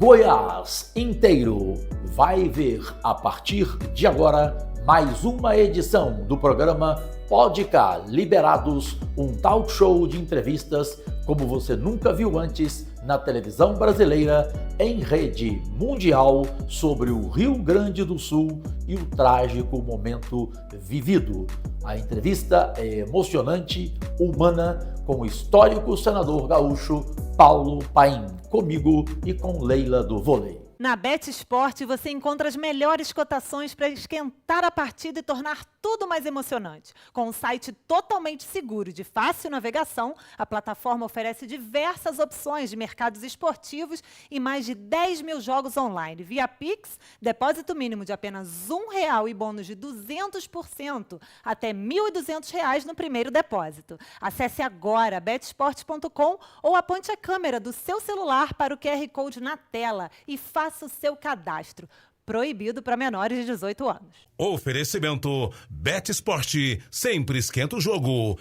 Goiás inteiro vai ver a partir de agora mais uma edição do programa Pode Cá Liberados, um talk show de entrevistas como você nunca viu antes na televisão brasileira, em rede mundial, sobre o Rio Grande do Sul e o trágico momento vivido. A entrevista é emocionante, humana, com o histórico senador gaúcho Paulo Paim, comigo e com Leila do Vôlei. Na Bet Esporte você encontra as melhores cotações para esquentar a partida e tornar tudo mais emocionante. Com um site totalmente seguro e de fácil navegação, a plataforma oferece diversas opções de mercados esportivos e mais de 10 mil jogos online. Via Pix, depósito mínimo de apenas R$1 e bônus de 200% até R$1.200 no primeiro depósito. Acesse agora betsport.com ou aponte a câmera do seu celular para o QR Code na tela e faça o seu cadastro. Proibido para menores de 18 anos. Oferecimento Bet Sport, sempre esquenta o jogo.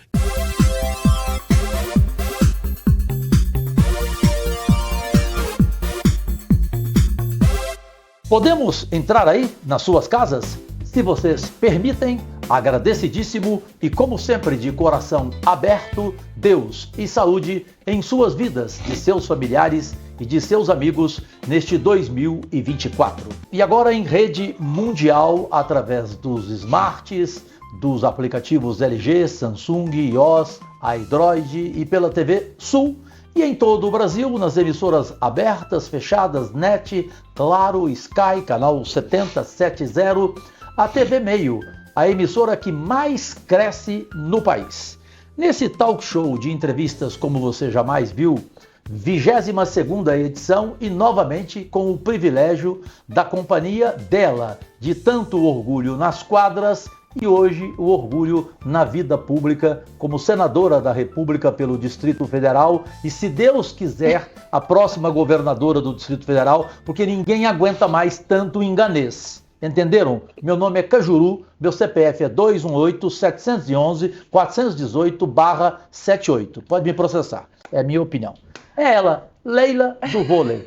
Podemos entrar aí nas suas casas? Se vocês permitem, agradecidíssimo e, como sempre, de coração aberto, Deus e saúde em suas vidas, de seus familiares e de seus amigos neste 2024. E agora em rede mundial, através dos smarts, dos aplicativos LG, Samsung, iOS, Android e pela TV Sul, e em todo o Brasil, nas emissoras abertas, fechadas, NET, Claro, Sky, canal 7070, a TV Meio, a emissora que mais cresce no país. Nesse talk show de entrevistas como você jamais viu, 22ª edição e novamente com o privilégio da companhia dela, de tanto orgulho nas quadras e hoje o orgulho na vida pública como senadora da República pelo Distrito Federal e, se Deus quiser, a próxima governadora do Distrito Federal, porque ninguém aguenta mais tanto enganês. Entenderam? Meu nome é Cajuru, meu CPF é 218-711-418/78. Pode me processar, é a minha opinião. É ela, Leila do Vôlei.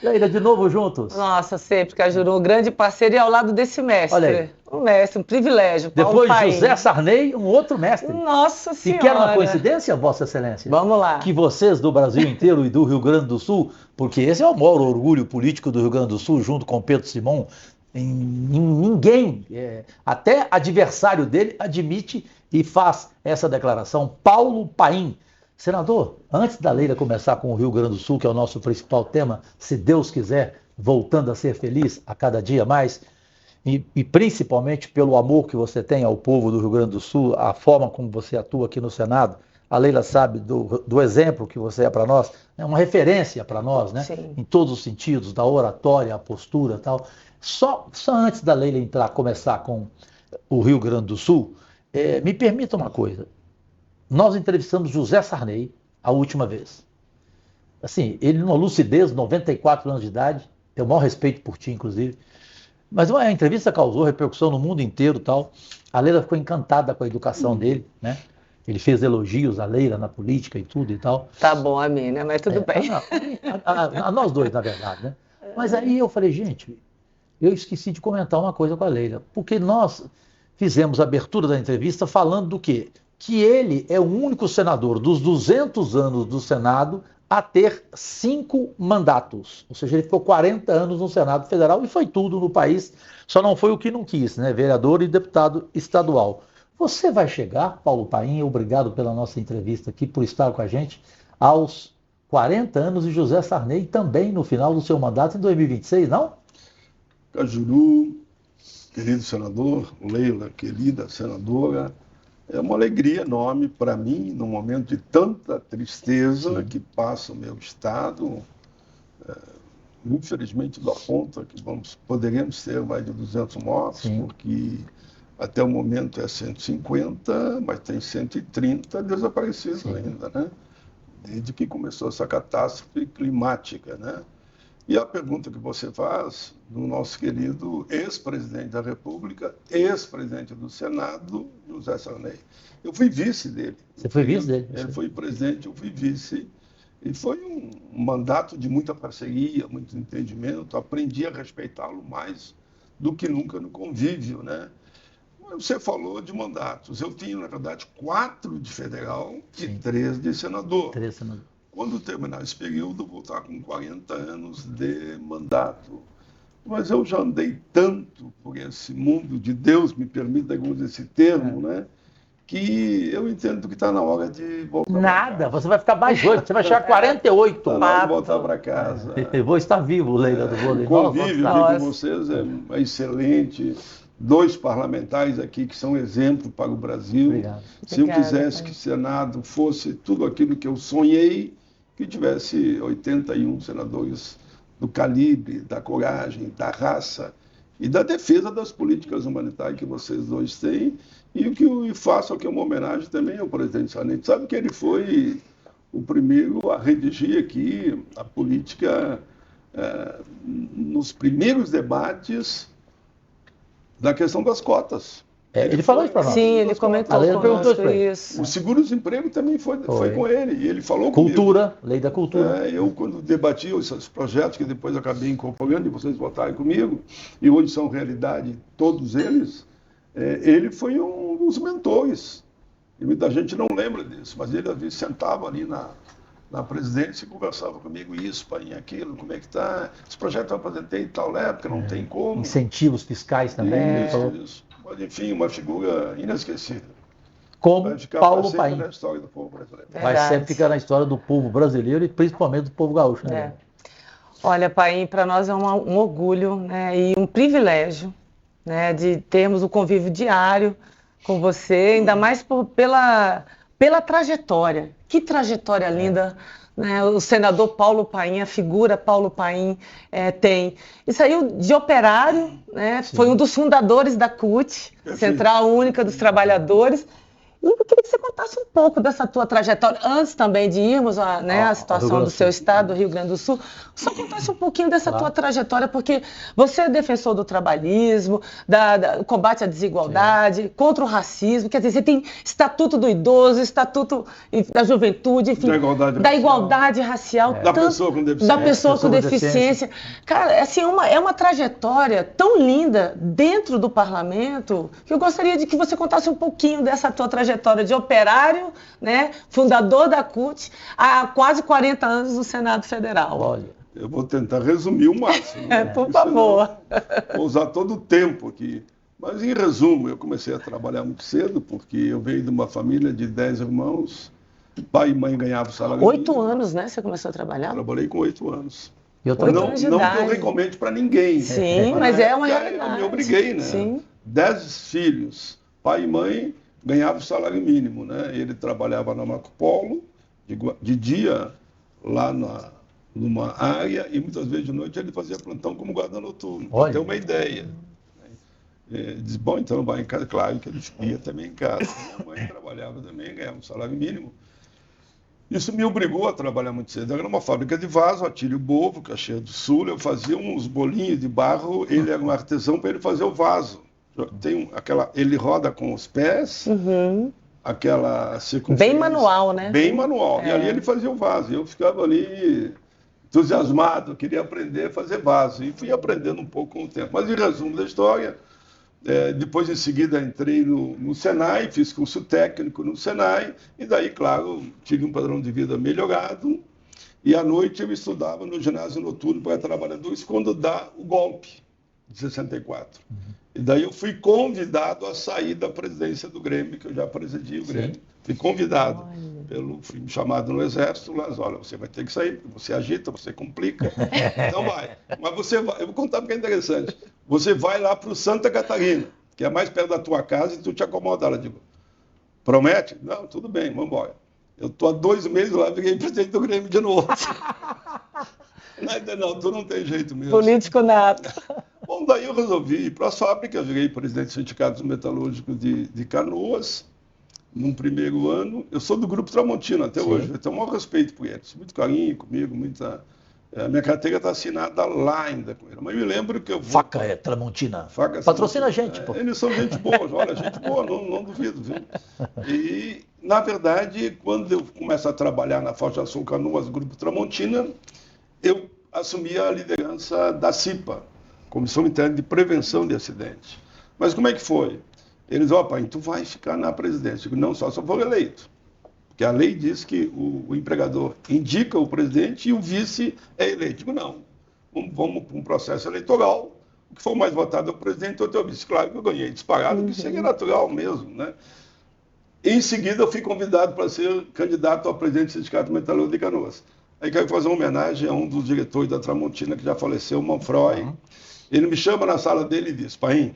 Leila, de novo juntos. Nossa, sempre, Cajuru, um grande parceiro e ao lado desse mestre. Olha aí. Um mestre, um privilégio. Depois de José Sarney, um outro mestre. Nossa Senhora. E quer uma coincidência, Vossa Excelência? Vamos lá. Que vocês do Brasil inteiro e do Rio Grande do Sul, porque esse é o maior orgulho político do Rio Grande do Sul, junto com Pedro Simão, ninguém, até adversário dele, admite e faz essa declaração. Paulo Paim. Senador, antes da Leila começar com o Rio Grande do Sul, que é o nosso principal tema, se Deus quiser, voltando a ser feliz a cada dia mais, e principalmente pelo amor que você tem ao povo do Rio Grande do Sul, a forma como você atua aqui no Senado, a Leila sabe do exemplo que você é para nós, é uma referência para nós, né? Sim. Em todos os sentidos, da oratória, a postura e tal. Só antes da Leila começar com o Rio Grande do Sul, me permita uma coisa. Nós entrevistamos José Sarney a última vez. Assim, ele numa lucidez, 94 anos de idade, tenho o maior respeito por ti, inclusive. Mas a entrevista causou repercussão no mundo inteiro e tal. A Leila ficou encantada com a educação dele, né? Ele fez elogios à Leila na política e tudo e tal. Tá bom a mim, né? Mas tudo bem. A nós dois, na verdade, né? Mas aí eu falei, gente, eu esqueci de comentar uma coisa com a Leila. Porque nós fizemos a abertura da entrevista falando do quê? Que ele é o único senador dos 200 anos do Senado a ter 5 mandatos. Ou seja, ele ficou 40 anos no Senado Federal e foi tudo no país, só não foi o que não quis, né? Vereador e deputado estadual. Você vai chegar, Paulo Paim, obrigado pela nossa entrevista aqui, por estar com a gente, aos 40 anos e José Sarney também no final do seu mandato em 2026, não? Cajuru, querido senador, Leila, querida senadora, é uma alegria enorme para mim, num momento de tanta tristeza que passa o meu estado. Infelizmente, dou conta que poderíamos ter mais de 200 mortos, Sim. porque até o momento é 150, mas tem 130 desaparecidos ainda, né? Desde que começou essa catástrofe climática, né? E a pergunta que você faz do nosso querido ex-presidente da República, ex-presidente do Senado, José Sarney. Eu fui vice dele. Você foi vice dele? Ele foi presidente, eu fui vice. E foi um mandato de muita parceria, muito entendimento. Aprendi a respeitá-lo mais do que nunca no convívio, né? Você falou de mandatos. Eu tinha, na verdade, 4 de federal e 3 de senador. Quando terminar esse período, vou estar com 40 anos de mandato. Mas eu já andei tanto por esse mundo de Deus, me permita usar esse termo, né? Que eu entendo que está na hora de voltar. Nada, você vai ficar mais 8, você vai chegar a 48. Está na hora de voltar para casa. Eu vou estar vivo, Leila do Vôlei. O convívio aqui com vocês é excelente. 2 parlamentares aqui que são exemplo para o Brasil. Obrigado. Se eu quisesse que o Senado fosse tudo aquilo que eu sonhei, que tivesse 81 senadores do calibre, da coragem, da raça e da defesa das políticas humanitárias que vocês dois têm. E o que eu faço aqui é uma homenagem também ao presidente Sarney. Sabe que ele foi o primeiro a redigir aqui a política nos primeiros debates da questão das cotas. Ele falou isso para nós. Sim, ele comentou conosco isso. O seguro-desemprego também foi com ele. E ele falou Cultura, lei da cultura. Eu, quando debati esses projetos, que depois acabei incorporando, e vocês votaram comigo, e hoje são realidade todos eles, ele foi um dos mentores. E muita gente não lembra disso, mas ele às vezes sentava ali na presidência e conversava comigo isso, pai, aquilo, como é que está. Esse projeto eu apresentei em tal época, não tem como. Incentivos fiscais também. Isso. Mas, enfim, uma figura inesquecível. Como Paulo Paim. Na história do povo brasileiro. Vai sempre ficar na história do povo brasileiro e principalmente do povo gaúcho. Né? Olha, Paim, para nós é um orgulho, né, e um privilégio, né, de termos o convívio diário com você, ainda mais pela trajetória. Que trajetória linda, né? O senador Paulo Paim, a figura Paulo Paim tem. E saiu de operário, né? Foi um dos fundadores da CUT, Central Única dos Trabalhadores. E eu queria que você contasse um pouco dessa tua trajetória, antes também de irmos à situação do seu estado, do Rio Grande do Sul. Só contasse um pouquinho dessa tua trajetória, porque você é defensor do trabalhismo, do combate à desigualdade, contra o racismo, quer dizer, você tem Estatuto do Idoso, Estatuto da Juventude, enfim, da igualdade racial, da pessoa com deficiência. Cara, assim, é uma trajetória tão linda dentro do parlamento, que eu gostaria de que você contasse um pouquinho dessa tua trajetória de operário, né, fundador da CUT, há quase 40 anos no Senado Federal. Olha, eu vou tentar resumir o máximo. Por favor. Vou usar todo o tempo aqui. Mas, em resumo, eu comecei a trabalhar muito cedo, porque eu venho de uma família de 10 irmãos, pai e mãe ganhavam salário mínimo. 8 anos, né? Você começou a trabalhar? Trabalhei com 8 anos. Não que eu recomende para ninguém. Sim, mas é uma realidade. Eu me obriguei, né? Sim. 10 filhos, pai e mãe ganhava o salário mínimo, né? Ele trabalhava na Marco Polo, de dia lá numa área, e muitas vezes de noite ele fazia plantão como guarda noturno, para ter uma ideia. Diz, bom, então vai em casa, claro que ele ia também em casa. Minha mãe trabalhava também, ganhava um salário mínimo. Isso me obrigou a trabalhar muito cedo. Era numa fábrica de vaso, Atílio Bovo, Caxias do Sul, eu fazia uns bolinhos de barro, ele era um artesão para ele fazer o vaso. Ele roda com os pés, aquela circunferência. Bem manual, né? Bem manual. E ali ele fazia o vaso. Eu ficava ali entusiasmado, queria aprender a fazer vaso. E fui aprendendo um pouco com o tempo. Mas, em resumo da história, depois, em seguida, entrei no Senai, fiz curso técnico no Senai. E daí, claro, tive um padrão de vida melhorado. E à noite eu estudava no ginásio noturno para trabalhadores quando dá o golpe de 64. E daí eu fui convidado a sair da presidência do Grêmio, que eu já presidi o Grêmio. Fui convidado, fui chamado no Exército, mas olha, você vai ter que sair, porque você agita, você complica. Então vai. Mas você vai, eu vou contar porque é interessante. Você vai lá para o Santa Catarina, que é mais perto da tua casa, e tu te acomoda. Ela digo, promete? Não, tudo bem, vamos embora. Eu estou há 2 meses lá, virei presidente do Grêmio de novo. Não, tu não tem jeito mesmo. Político nato. Bom, daí eu resolvi ir para as fábricas, virei presidente do Sindicato Metalúrgico de Canoas, num primeiro ano. Eu sou do Grupo Tramontina até hoje, eu tenho o maior respeito por eles, muito carinho comigo, muita A minha carteira está assinada lá ainda com ele. Mas eu me lembro que eu vou... Faca é Tramontina. Faca é Patrocina Tramontina. a gente, pô. Eles são gente boa, olha, gente boa, não duvido, viu? E, na verdade, quando eu começo a trabalhar na Foz do Iguaçu Canoas, Grupo Tramontina, eu assumi a liderança da CIPA, Comissão Interna de Prevenção de Acidentes. Mas como é que foi? Eles, pai, tu vai ficar na presidência. Eu digo, não, só se eu for eleito. Porque a lei diz que o empregador indica o presidente e o vice é eleito. Eu digo, não, vamos para um processo eleitoral, o que for mais votado é o presidente ou o vice. Claro que eu ganhei disparado, que seria natural mesmo, né? Em seguida, eu fui convidado para ser candidato ao presidente do Sindicato Metalúrgico de Canoas. Aí quero fazer uma homenagem a um dos diretores da Tramontina, que já faleceu, o Manfroy. Ele me chama na sala dele e diz, Paim,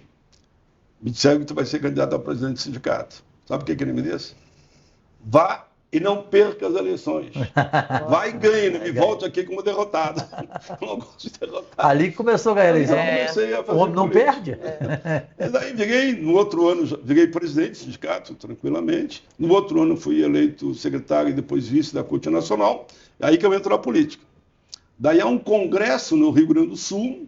me disseram que tu vai ser candidato ao presidente do sindicato. Sabe o que ele me disse? Vá e não perca as eleições. Vai e ganhe, não me volte aqui como derrotado. Eu não gosto de derrotado. Ali começou a ganhar a eleição. Comecei a fazer O homem não política. perde? E daí no outro ano, virei presidente do sindicato, tranquilamente. No outro ano fui eleito secretário e depois vice da Corte Nacional. É aí que eu entro na política. Daí há um congresso no Rio Grande do Sul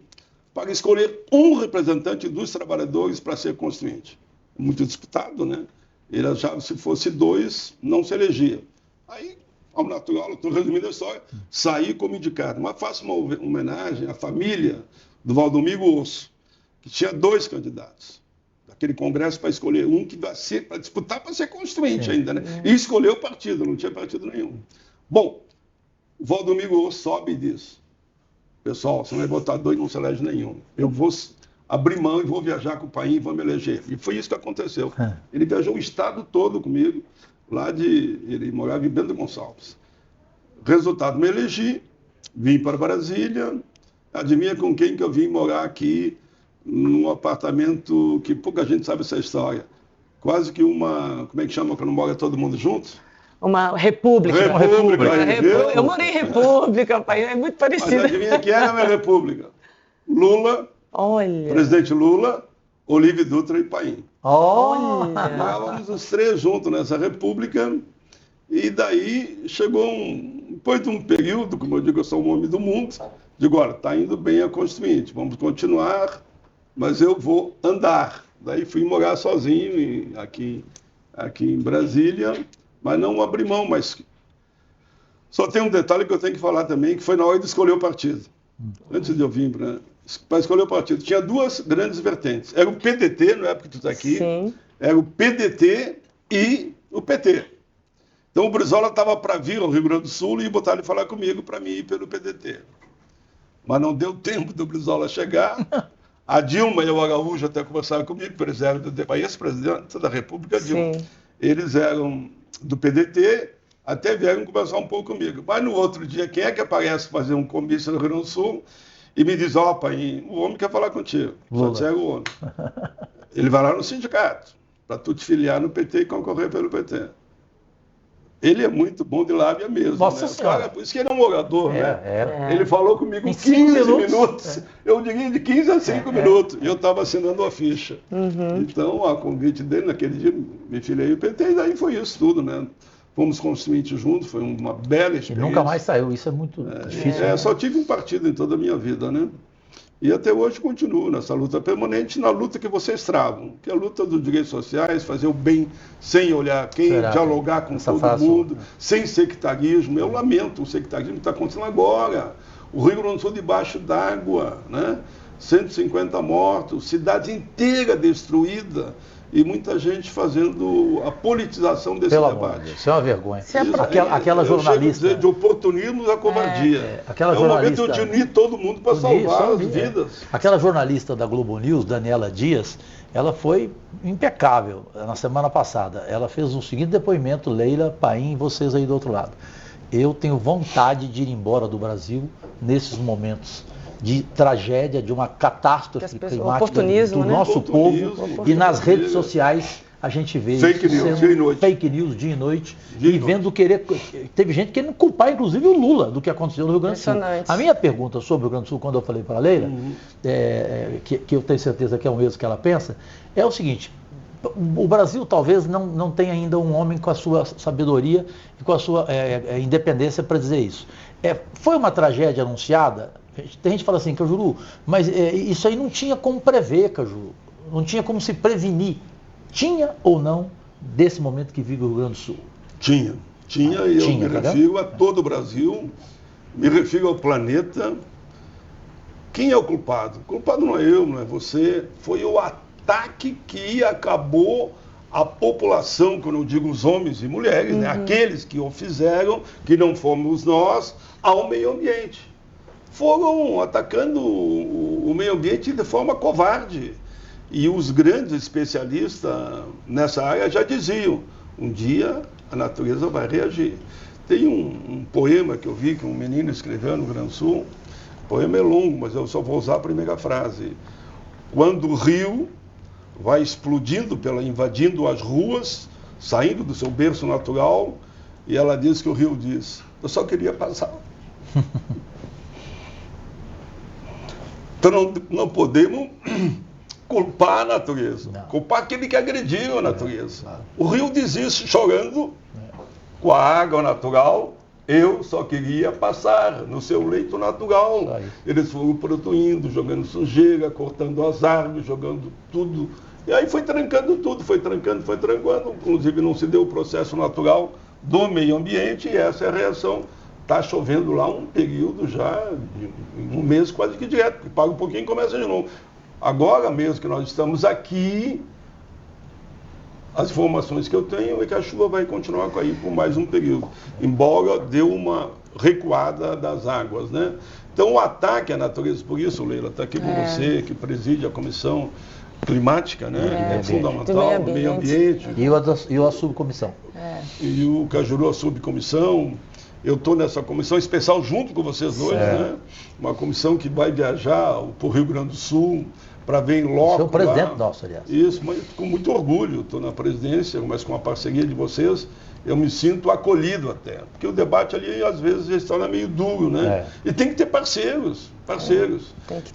para escolher um representante dos trabalhadores para ser constituinte. Muito disputado, né? Ele achava que se fosse 2, não se elegia. Aí, ao natural, estou resumindo a história, saí como indicado. Mas faço uma homenagem à família do Valdomingo Osso, que tinha 2 candidatos. Daquele congresso para escolher um que vai ser, para disputar para ser constituinte ainda, né? E escolheu o partido, não tinha partido nenhum. Bom, o Valdomingo Osso sobe e diz, pessoal, se não é votar 2, não se elege nenhum. Eu vou abrir mão e vou viajar com o país e vou me eleger. E foi isso que aconteceu. Ele viajou o estado todo comigo, ele morava em Bento Gonçalves. Resultado, me elegi, vim para Brasília, adivinha com quem que eu vim morar aqui, num apartamento que pouca gente sabe essa história. Quase que uma, como é que chama quando mora todo mundo junto? Uma república. Eu morei em república, pai, é muito parecido. Mas adivinha quem era a minha república? Lula, Olha. presidente Lula, Olívio Dutra e Paim. Olha! Morávamos os 3 juntos nessa república, e daí chegou depois de um período, como eu digo, eu sou um homem do mundo, digo, olha, está indo bem a Constituinte, vamos continuar, mas eu vou andar. Daí fui morar sozinho aqui em Brasília, mas não abri mão, mas só tem um detalhe que eu tenho que falar também, que foi na hora de escolher o partido. Antes de eu vir para escolher o partido, tinha 2 grandes vertentes. Era o PDT, na época que tu está aqui, Sim. Era o PDT e o PT. Então o Brizola estava para vir ao Rio Grande do Sul e botar ele falar comigo para mim ir pelo PDT. Mas não deu tempo do Brizola chegar. A Dilma e o Araújo até conversaram comigo, eles eram do ex-presidente da República, Dilma. Sim. Eles eram do PDT, até vieram conversar um pouco comigo. Mas no outro dia, quem é que aparece fazer um comício no Rio Grande do Sul e me diz, pai, o homem quer falar contigo. Lula. Só disseram o homem. Ele vai lá no sindicato, para tu te filiar no PT e concorrer pelo PT. Ele é muito bom de lábia mesmo. Nossa né? Senhora. Cara, por isso que ele é um orador, né? É. Ele falou comigo Em 15 5 minutos. Eu diria de 15 a 5 minutos. E eu estava assinando a ficha. Então, a convite dele, naquele dia, me filiei no PT, e daí foi isso tudo, né? Fomos constituintes juntos, foi uma bela E experiência. nunca mais saiu, isso é muito difícil. Né? Só tive um partido em toda a minha vida, né? E até hoje continuo nessa luta permanente, na luta que vocês travam, que é a luta dos direitos sociais, fazer o bem sem olhar quem, Será? dialogar com Essa todo frase, mundo, sem sectarismo. Eu lamento o sectarismo que está acontecendo agora. O Rio Grande do Sul debaixo d'água, né? 150 mortos, cidade inteira destruída. E muita gente fazendo a politização desse Pelo amor de debate. Deus, isso é uma vergonha. Se é Isso, Aquela eu chego a jornalista. dizer de oportunismo à covardia. Aquela É o momento jornalista- de unir todo mundo para salvar as vidas. Aquela jornalista da Globo News, Daniela Dias, ela foi impecável na semana passada. Ela fez o seguinte depoimento, Leila, Paim, vocês aí do outro lado. Eu tenho vontade de ir embora do Brasil nesses momentos de tragédia, de uma catástrofe climática oportunismo, do né? nosso Oportunismo, povo. E nas redes sociais a gente vê Fake isso news, sendo dia e noite. fake news dia e noite. Dia e E vendo querer... Teve gente querendo culpar, inclusive, o Lula do que aconteceu no Rio Grande do Sul. Impressionante. A minha pergunta sobre o Rio Grande do Sul, quando eu falei para a Leila, que eu tenho certeza que é o mesmo que ela pensa, é o seguinte: O Brasil talvez não tenha ainda um homem com a sua sabedoria e com a sua independência para dizer isso. Foi uma tragédia anunciada? Tem gente que fala assim, Cajuru, mas isso aí não tinha como prever, Cajuru. Não tinha como se prevenir. Tinha ou não desse momento que vive o Rio Grande do Sul? Tinha, e eu me refiro a todo o Brasil, me refiro ao planeta. Quem é o culpado? O culpado não é eu, não é você. Foi o ataque que acabou a população, quando eu digo os homens e mulheres, né? Aqueles que o fizeram, que não fomos nós, ao meio ambiente. Foram atacando o meio ambiente de forma covarde. E os grandes especialistas nessa área já diziam, um dia a natureza vai reagir. Tem um poema que eu vi que um menino escreveu no Rio Grande do Sul. O poema é longo, mas eu só vou usar a primeira frase. Quando o rio vai explodindo, invadindo as ruas, saindo do seu berço natural, e ela diz que o rio diz, eu só queria passar. Então não podemos culpar a natureza, culpar aquele que agrediu a natureza. O rio diz isso chorando, com a água natural, eu só queria passar no seu leito natural. Eles foram produzindo, jogando sujeira, cortando as árvores, jogando tudo. E aí foi trancando tudo, foi trancando. Inclusive não se deu o processo natural do meio ambiente e essa é a reação. Está chovendo lá um período já, um mês quase que direto, porque paga um pouquinho e começa de novo. Agora mesmo que nós estamos aqui, as informações que eu tenho é que a chuva vai continuar a cair por mais um período, embora deu uma recuada das águas, né? Então o ataque à natureza, por isso, Leila, está aqui com você, que preside a comissão climática, né? É fundamental, o meio ambiente. E a subcomissão. E o Cajuru, a subcomissão. Eu estou nessa comissão especial junto com vocês dois, né? Uma comissão que vai viajar para o Rio Grande do Sul para ver em loco. Você é o presidente nosso, aliás. Isso, mas com muito orgulho. Estou na presidência, mas com a parceria de vocês, eu me sinto acolhido até. Porque o debate ali, às vezes, já está meio duro, né? E tem que ter parceiros.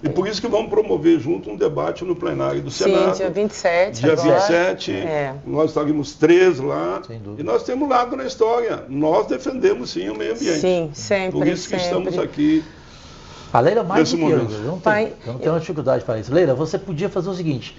E por isso que vamos promover junto um debate no plenário do Senado. Sim, dia 27. Dia 27, nós estaremos 3 lá. E nós temos lado na história. Nós defendemos, sim, o meio ambiente. Sim, sempre. Por isso que estamos aqui. A Leila, mais do que eu não tenho dificuldade para isso. Leila, você podia fazer o seguinte,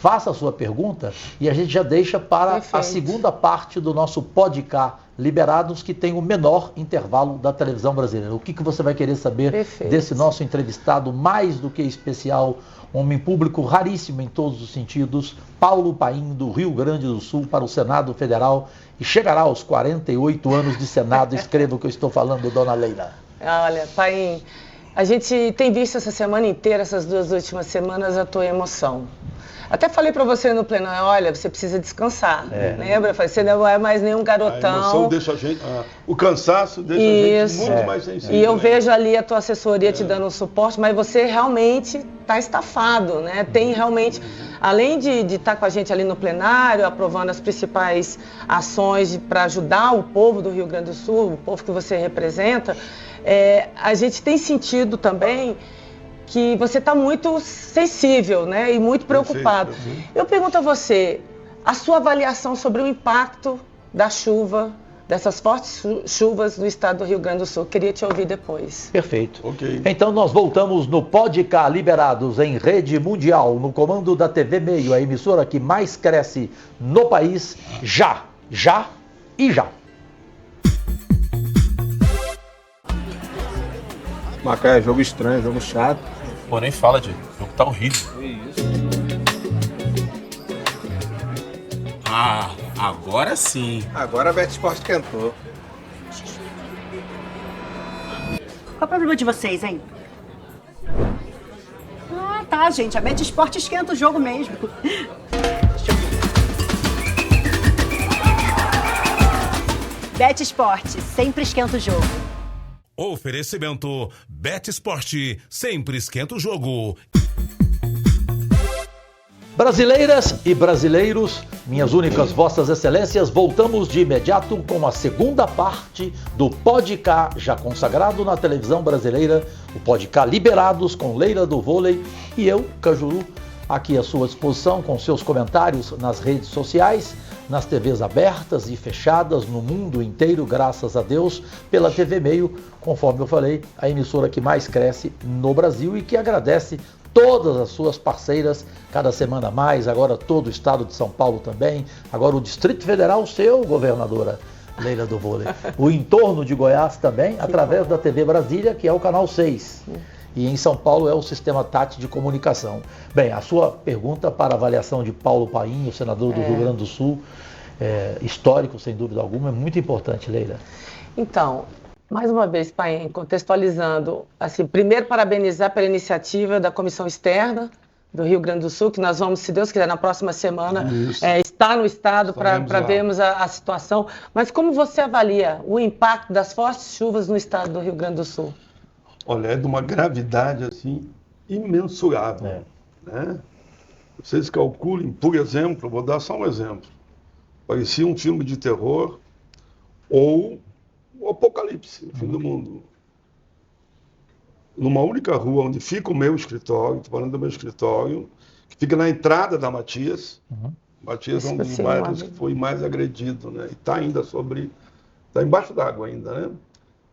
faça a sua pergunta e a gente já deixa para a segunda parte do nosso podcast Liberados, que tem o menor intervalo da televisão brasileira. O que você vai querer saber desse nosso entrevistado mais do que especial, homem público raríssimo em todos os sentidos, Paulo Paim, do Rio Grande do Sul, para o Senado Federal, e chegará aos 48 anos de Senado. Escreva o que eu estou falando, dona Leila. Olha, Paim, a gente tem visto essa semana inteira, essas 2 últimas semanas, a tua emoção. Até falei para você no plenário, olha, você precisa descansar. Lembra? Você não é mais nenhum garotão. A emoção deixa a gente, o cansaço deixa a gente muito mais sensível. E eu vejo ali a tua assessoria te dando suporte, mas você realmente está estafado, né? Tem realmente, além de estar com a gente ali no plenário, aprovando as principais ações para ajudar o povo do Rio Grande do Sul, o povo que você representa, a gente tem sentido também que você está muito sensível, né, e muito preocupado. Eu pergunto a você, a sua avaliação sobre o impacto da chuva, dessas fortes chuvas no estado do Rio Grande do Sul. Queria te ouvir depois. Perfeito. Então nós voltamos no podcast Liberados em rede mundial, no comando da TV Meio, a emissora que mais cresce no país, já. Macaé, jogo estranho, jogo chato. Pô, nem fala, Diego. O jogo tá horrível. Que isso? Ah, agora sim. Agora a BetSport cantou. Qual é o problema de vocês, hein? Ah, tá, gente. A BetSport esquenta o jogo mesmo. BetSport, sempre esquenta o jogo. Oferecimento BetSport, sempre esquenta o jogo. Brasileiras e brasileiros, minhas únicas vossas excelências, voltamos de imediato com a segunda parte do podcast já consagrado na televisão brasileira, o podcast Liberados com Leila do Vôlei e eu, Cajuru, aqui à sua disposição com seus comentários nas redes sociais, nas TVs abertas e fechadas no mundo inteiro, graças a Deus, pela TV Meio, conforme eu falei, a emissora que mais cresce no Brasil e que agradece todas as suas parceiras, cada semana mais, agora todo o estado de São Paulo também, agora o Distrito Federal, seu, governadora Leila do Vôlei, o entorno de Goiás também, através da TV Brasília, que é o canal 6. E em São Paulo é o Sistema TAT de comunicação. Bem, a sua pergunta para avaliação de Paulo Paim, o senador do Rio Grande do Sul, histórico, sem dúvida alguma, é muito importante, Leila. Então, mais uma vez, Paim, contextualizando, assim, primeiro parabenizar pela iniciativa da Comissão Externa do Rio Grande do Sul, que nós vamos, se Deus quiser, na próxima semana, estar no estado para vermos a situação. Mas como você avalia o impacto das fortes chuvas no estado do Rio Grande do Sul? Olha, é de uma gravidade, assim, imensurável, né? Vocês calculem, por exemplo, vou dar só um exemplo. Parecia um filme de terror ou o Apocalipse, o fim do mundo. Numa única rua onde fica o meu escritório, estou falando do meu escritório, que fica na entrada da Matias. Matias é um dos bairros que foi mais agredido, né? E está ainda está embaixo d'água ainda, né?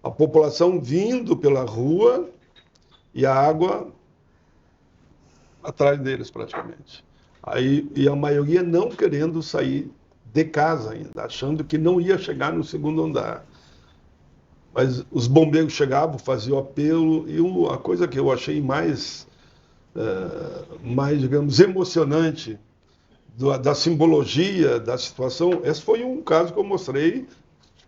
A população vindo pela rua e a água atrás deles praticamente. E a maioria não querendo sair de casa ainda, achando que não ia chegar no segundo andar. Mas os bombeiros chegavam, faziam apelo, e a coisa que eu achei mais, digamos, emocionante da simbologia da situação, esse foi um caso que eu mostrei,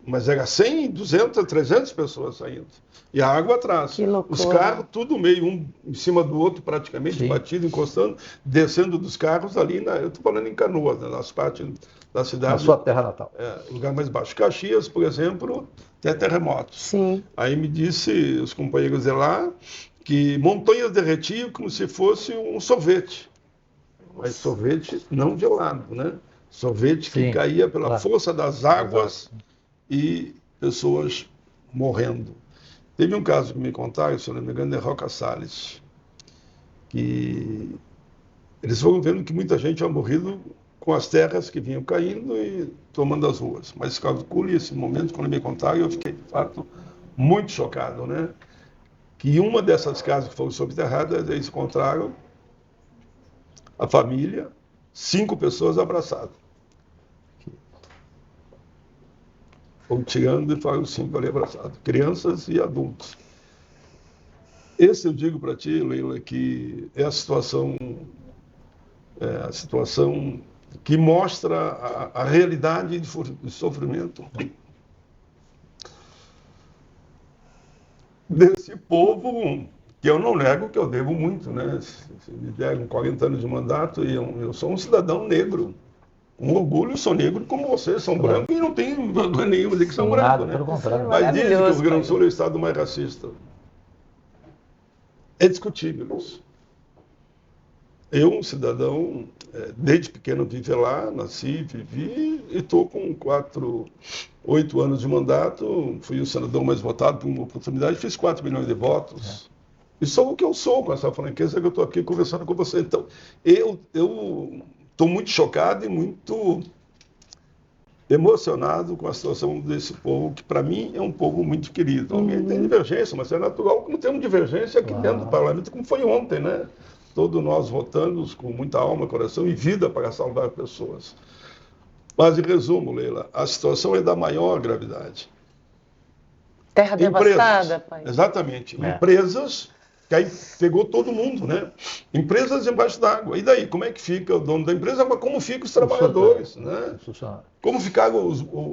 mas era 100, 200, 300 pessoas saindo. E a água atrás. Que loucura. Os carros, tudo meio, um em cima do outro, praticamente, batido, encostando, descendo dos carros ali, eu estou falando em Canoas, né, nas partes da cidade. Na sua terra natal. Lugar mais baixo. Caxias, por exemplo, tem terremotos. Sim. Aí me disse os companheiros de lá que montanhas derretiam como se fosse um sorvete. Mas sorvete não gelado, né? Sorvete que caía pela força das águas e pessoas morrendo. Teve um caso que me contaram, se eu não me engano, de Roca Salles, que eles foram vendo que muita gente tinha morrido com as terras que vinham caindo e tomando as ruas. Mas calcule esse momento, quando me contaram, eu fiquei, de fato, muito chocado, né? Que uma dessas casas que foram soterradas, eles encontraram a família, 5 pessoas abraçadas. Foram tirando e foram 5 ali abraçados, crianças e adultos. Esse eu digo para ti, Leila, que é a situação que mostra a realidade de sofrimento desse povo, que eu não nego que eu devo muito, né? Se me deram 40 anos de mandato, e eu sou um cidadão negro. Um orgulho, sou negro como vocês, são brancos, e não tem vergonha nenhuma de que são brancos, né? Pelo contrário. Mas dizem que o Rio Grande do Sul é o estado mais racista. É discutível isso. Eu, um cidadão, desde pequeno vivi lá, nasci, vivi, e estou com 8 anos de mandato, fui o senador mais votado por uma oportunidade, fiz 4 milhões de votos. E sou o que eu sou, com essa franqueza que eu estou aqui conversando com você. Então, eu estou muito chocado e muito emocionado com a situação desse povo, que para mim é um povo muito querido. Alguém tem divergência, mas é natural como temos divergência aqui dentro do parlamento, como foi ontem, né? Todos nós votamos com muita alma, coração e vida para salvar pessoas. Mas, em resumo, Leila, a situação é da maior gravidade. Terra devastada, pai. Exatamente. Empresas, que aí pegou todo mundo, né? Empresas embaixo d'água. E daí, como é que fica o dono da empresa, mas como ficam os trabalhadores, né? Como ficaram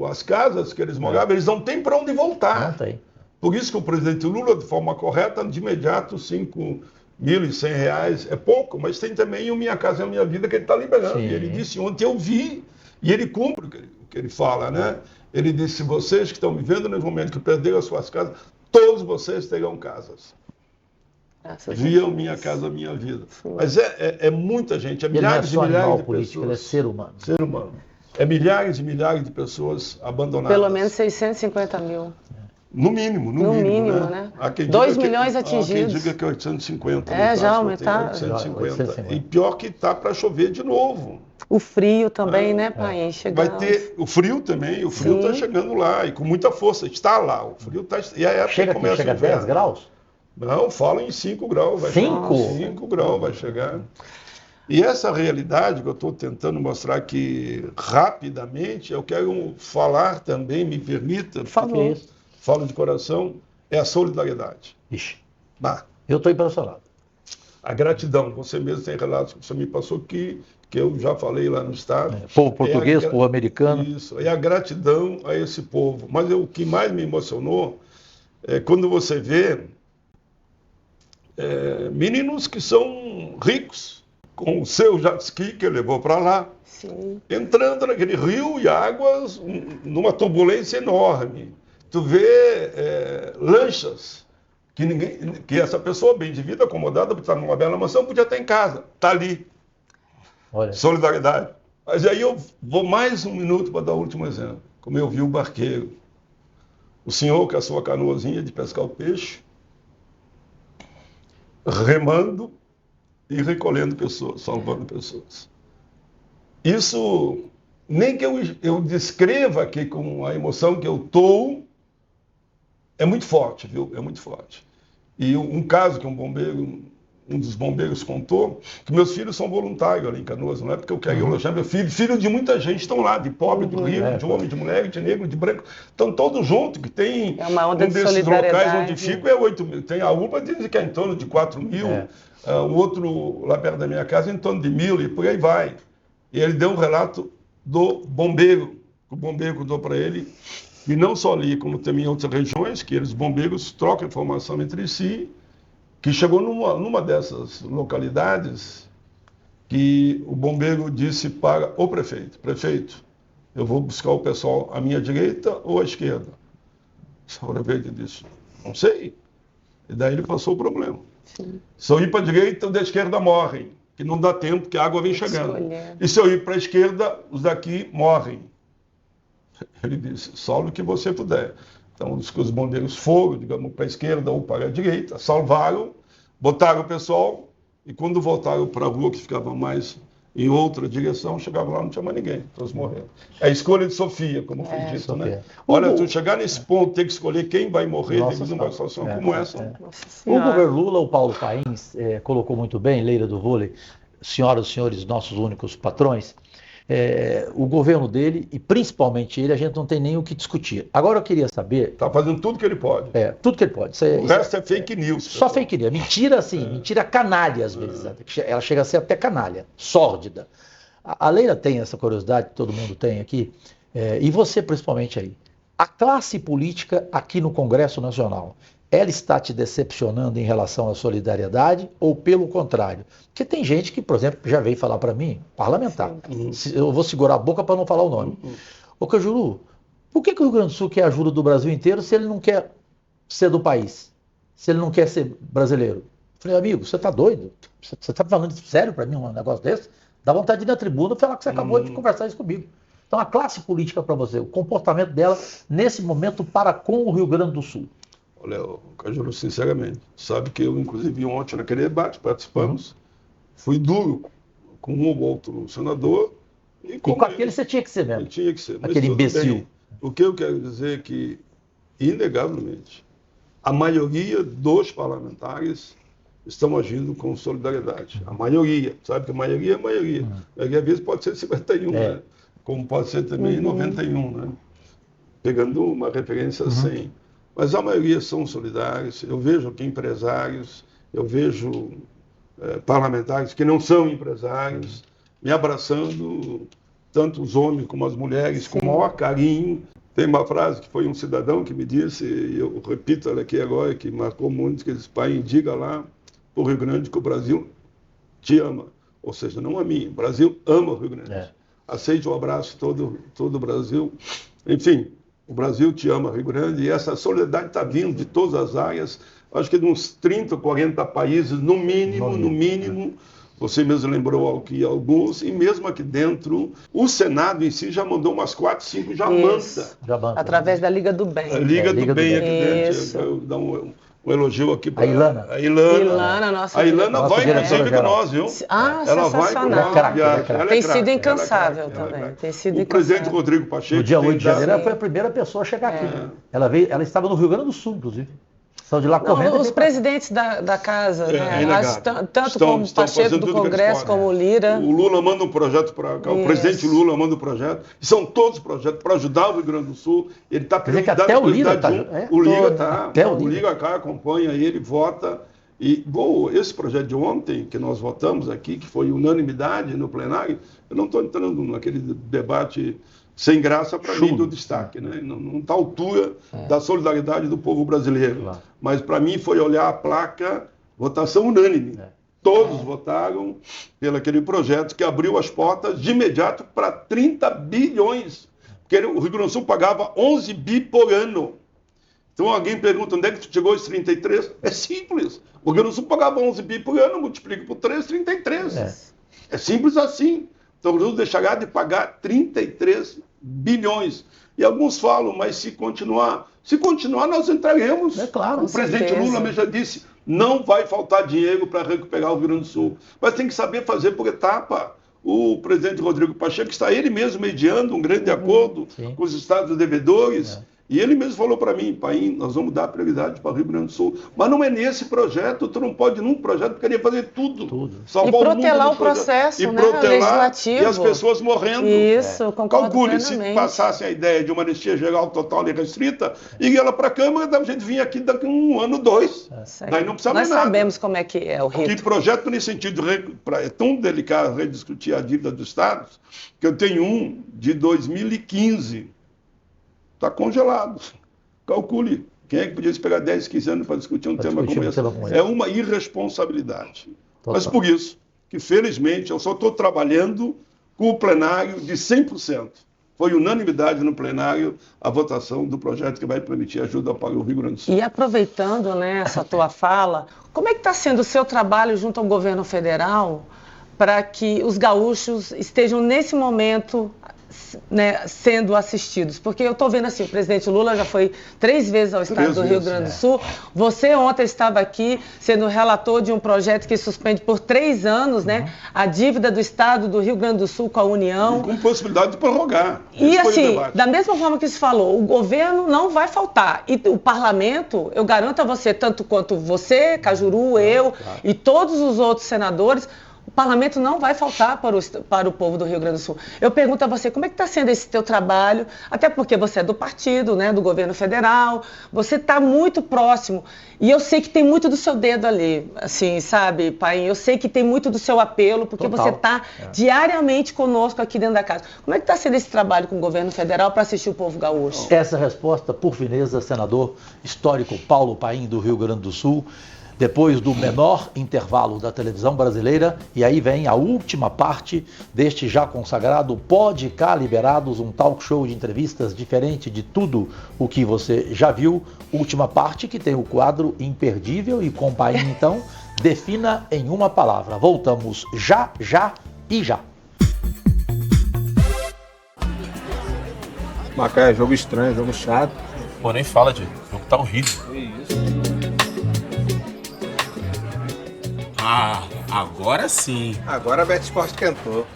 as casas que eles moravam, eles não têm para onde voltar. Não tem. Por isso que o presidente Lula, de forma correta, de imediato, R$5.100 é pouco, mas tem também o Minha Casa Minha Vida que ele está liberando. E ele disse ontem, eu vi, e ele cumpre o que ele fala, né? Ele disse, vocês que estão me vendo no momento que perderam as suas casas, todos vocês terão casas. Viam Minha Casa Minha Vida. Mas é muita gente, é milhares e milhares de político, pessoas. ele é ser humano. Ser humano. É milhares e milhares de pessoas abandonadas. Pelo menos 650 mil. No mínimo, No mínimo, né? Há quem 2 diga milhões Há quem atingidos. diga que é 850. É, no já caso, aumentaram. tem 850. 850. E pior que está para chover de novo. O frio também, né, pai? Vai ter o frio também, o frio está chegando lá, e com muita força, está lá. O frio está. E a época Chega que aqui, começa chega a o inverno. 10 graus? Não, falam em 5 graus. Vai 5? 5 graus vai chegar. E essa realidade que eu estou tentando mostrar aqui rapidamente, eu quero falar também, me permita, Falou. falo de coração, é a solidariedade. Ixi, Bah, eu estou impressionado. a gratidão, você mesmo tem relatos que você me passou que eu já falei lá no estado. Povo português, povo americano. Isso, é a gratidão a esse povo. Mas o que mais me emocionou é quando você vê meninos que são ricos, com o seu jet ski que levou para lá, entrando naquele rio e águas numa turbulência enorme. Tu vê lanchas que essa pessoa bem de vida, acomodada, porque está numa bela mansão, podia estar em casa, está ali. Olha. Solidariedade. Mas aí eu vou mais um minuto para dar o último exemplo. Como eu vi o barqueiro, o senhor com a sua canoazinha de pescar o peixe, remando e recolhendo pessoas, salvando pessoas. Isso, nem que eu descreva aqui com a emoção que eu estou, é muito forte, viu? É muito forte. E um caso que um dos bombeiros contou, que meus filhos são voluntários ali em Canoas, não é porque eu quero elogiar meu filho, filho de muita gente estão lá, de pobre, de rico, de homem, de mulher, de negro, de branco, estão todos juntos, que tem uma onda de desses solidariedade. locais onde fico é 8 mil, tem a UPA diz que é em torno de 4 mil, o outro lá perto da minha casa em torno de 1.000 e por aí vai. E ele deu um relato do bombeiro, que o bombeiro deu para ele, e não só ali, como também em outras regiões, que eles bombeiros trocam informação entre si, que chegou numa dessas localidades que o bombeiro disse para o prefeito, eu vou buscar o pessoal à minha direita ou à esquerda? O prefeito disse, não sei. E daí ele passou o problema. Se eu ir para a direita, os da esquerda morrem, que não dá tempo, porque a água vem chegando. E se eu ir para a esquerda, os daqui morrem. Ele disse, salve o que você puder. Então, os bombeiros foram, digamos, para a esquerda ou para a direita, salvaram, botaram o pessoal, e quando voltaram para a rua, que ficava mais em outra direção, chegavam lá, não tinha mais ninguém, todos morreram. É a escolha de Sofia, como foi dito, né? Olha, tu chegar nesse ponto, ter que escolher quem vai morrer devido a uma situação como essa. O governo Lula, o Paulo Pains, colocou muito bem, Leila do Vôlei, senhoras e senhores, nossos únicos patrões, o governo dele, e principalmente ele, a gente não tem nem o que discutir. Agora eu queria saber... Está fazendo tudo que ele pode. Tudo que ele pode. O resto é fake news. Só fake news. Mentira, assim, mentira canalha às vezes. Ela chega a ser até canalha, sórdida. A Leila tem essa curiosidade, que todo mundo tem aqui, e você principalmente aí. A classe política aqui no Congresso Nacional, ela está te decepcionando em relação à solidariedade ou pelo contrário? Porque tem gente que, por exemplo, já veio falar para mim, parlamentar, eu vou segurar a boca para não falar o nome. Ô Cajuru, por que o Rio Grande do Sul quer ajuda do Brasil inteiro se ele não quer ser do país? Se ele não quer ser brasileiro? Eu falei, amigo, você está doido? Você está falando sério para mim um negócio desse? Dá vontade de ir na tribuna e falar que você acabou de conversar isso comigo. Então a classe política para você, o comportamento dela nesse momento para com o Rio Grande do Sul. Olha, Cajuru, sinceramente, sabe que eu, inclusive, ontem naquele debate, participamos, fui duro com um ou outro senador. E com aquele você tinha que ser mesmo. Tinha que ser. Aquele imbecil. Bem, o que eu quero dizer é que, inegavelmente, a maioria dos parlamentares estão agindo com solidariedade. A maioria, sabe que a maioria é a maioria. A maioria, às vezes, pode ser 51, né? Como pode ser também 91, né? Pegando uma referência a 100. Mas a maioria são solidários. Eu vejo aqui empresários, eu vejo parlamentares que não são empresários, me abraçando, tanto os homens como as mulheres, com o maior carinho. Tem uma frase que foi um cidadão que me disse, e eu repito ela aqui agora, que marcou muito, que disse, pai, diga lá para o Rio Grande que o Brasil te ama. Ou seja, não a mim, o Brasil ama o Rio Grande. Aceite o abraço todo o Brasil. Enfim, o Brasil te ama, Rio Grande, e essa solidariedade está vindo de todas as áreas, acho que de uns 30, 40 países, no mínimo, Você mesmo lembrou aqui alguns, e mesmo aqui dentro, o Senado em si já mandou umas 4, 5, já manda. Através da Liga do Bem. A Liga do Bem aqui dentro. Isso. Eu dar um elogio aqui para a Ilana. A Ilana, nossa a Ilana vai, inclusive, com nós, viu? Ela vai com nós. Tem sido incansável também. Tem sido o presidente Rodrigo Pacheco. No dia 8 de janeiro, ela foi a primeira pessoa a chegar aqui. Ela estava no Rio Grande do Sul, inclusive. São de lá correndo. Os presidentes da casa, tanto como o Pacheco do Congresso, como o Lira. O Lula manda um projeto para cá, o presidente Lula manda um projeto. E são todos projetos para ajudar o Rio Grande do Sul. Ele está prioridade. Até o Lira está. O Lira está. O Lira cá acompanha ele, vota. E, esse projeto de ontem, que nós votamos aqui, que foi unanimidade no plenário, eu não estou entrando naquele debate sem graça para mim do destaque, né? Não está à altura da solidariedade do povo brasileiro. Claro. Mas para mim foi olhar a placa, votação unânime. Todos votaram pelo aquele projeto que abriu as portas de imediato para 30 bilhões. Porque o Rio Grande do Sul pagava 11 bi por ano. Então alguém pergunta, onde é que tu chegou esses 33? É simples. O Rio Grande do Sul pagava 11 bi por ano, multiplica por 3, 33. É simples assim. Então o Rio Grande do Sul deixará de pagar 33 bilhões. E alguns falam, mas se continuar nós entraremos. É claro. O presidente Lula mesmo já disse, não vai faltar dinheiro para recuperar o Rio Grande do Sul. Mas tem que saber fazer por etapa. O presidente Rodrigo Pacheco está ele mesmo mediando um grande acordo com os estados devedores. E ele mesmo falou para mim, Paim, nós vamos dar prioridade para o Rio Grande do Sul. Mas não é nesse projeto, tu não pode num projeto querer fazer tudo. E protelar o processo, legislativo. E as pessoas morrendo. Isso, concordo Calcule, plenamente. se passassem a ideia de uma anistia geral total e restrita, iria ela para a Câmara, dá a gente vir aqui daqui a 1 ano, 2. Daí não precisa mais nada. Nós sabemos como é que é o rito. Que projeto nesse sentido, é tão delicado rediscutir a dívida dos estados, que eu tenho um de 2015, está congelado. Calcule. Quem é que podia esperar 10, 15 anos para discutir um tema como esse? É uma irresponsabilidade. Total. Mas por isso que, felizmente, eu só estou trabalhando com o plenário de 100%. Foi unanimidade no plenário a votação do projeto que vai permitir ajuda para o Rio Grande do Sul. E aproveitando, essa tua fala, como é que está sendo o seu trabalho junto ao governo federal para que os gaúchos estejam nesse momento sendo assistidos? Porque eu estou vendo assim, o presidente Lula já foi 3 vezes ao estado do Rio Grande do Sul. Você ontem estava aqui sendo relator de um projeto que suspende por 3 anos a dívida do estado do Rio Grande do Sul com a União. E com possibilidade de prorrogar. E assim, da mesma forma que se falou, o governo não vai faltar. E o parlamento, eu garanto a você, tanto quanto você, Cajuru, eu e todos os outros senadores, o parlamento não vai faltar para o povo do Rio Grande do Sul. Eu pergunto a você, como é que está sendo esse teu trabalho? Até porque você é do partido, do governo federal, você está muito próximo. E eu sei que tem muito do seu dedo ali, assim, sabe, Paim? Eu sei que tem muito do seu apelo, porque você está diariamente conosco aqui dentro da casa. Como é que está sendo esse trabalho com o governo federal para assistir o povo gaúcho? Essa resposta, por fineza, senador histórico Paulo Paim, do Rio Grande do Sul. Depois do menor intervalo da televisão brasileira, e aí vem a última parte deste já consagrado Pode Cá Liberados, um talk show de entrevistas diferente de tudo o que você já viu. Última parte que tem o quadro imperdível e com Paim, então, defina em uma palavra. Voltamos já, já e já. Macaé, jogo estranho, jogo chato. Pô, nem fala, Diego. O jogo tá horrível. Que isso? Agora sim. Agora a Bet Sport cantou.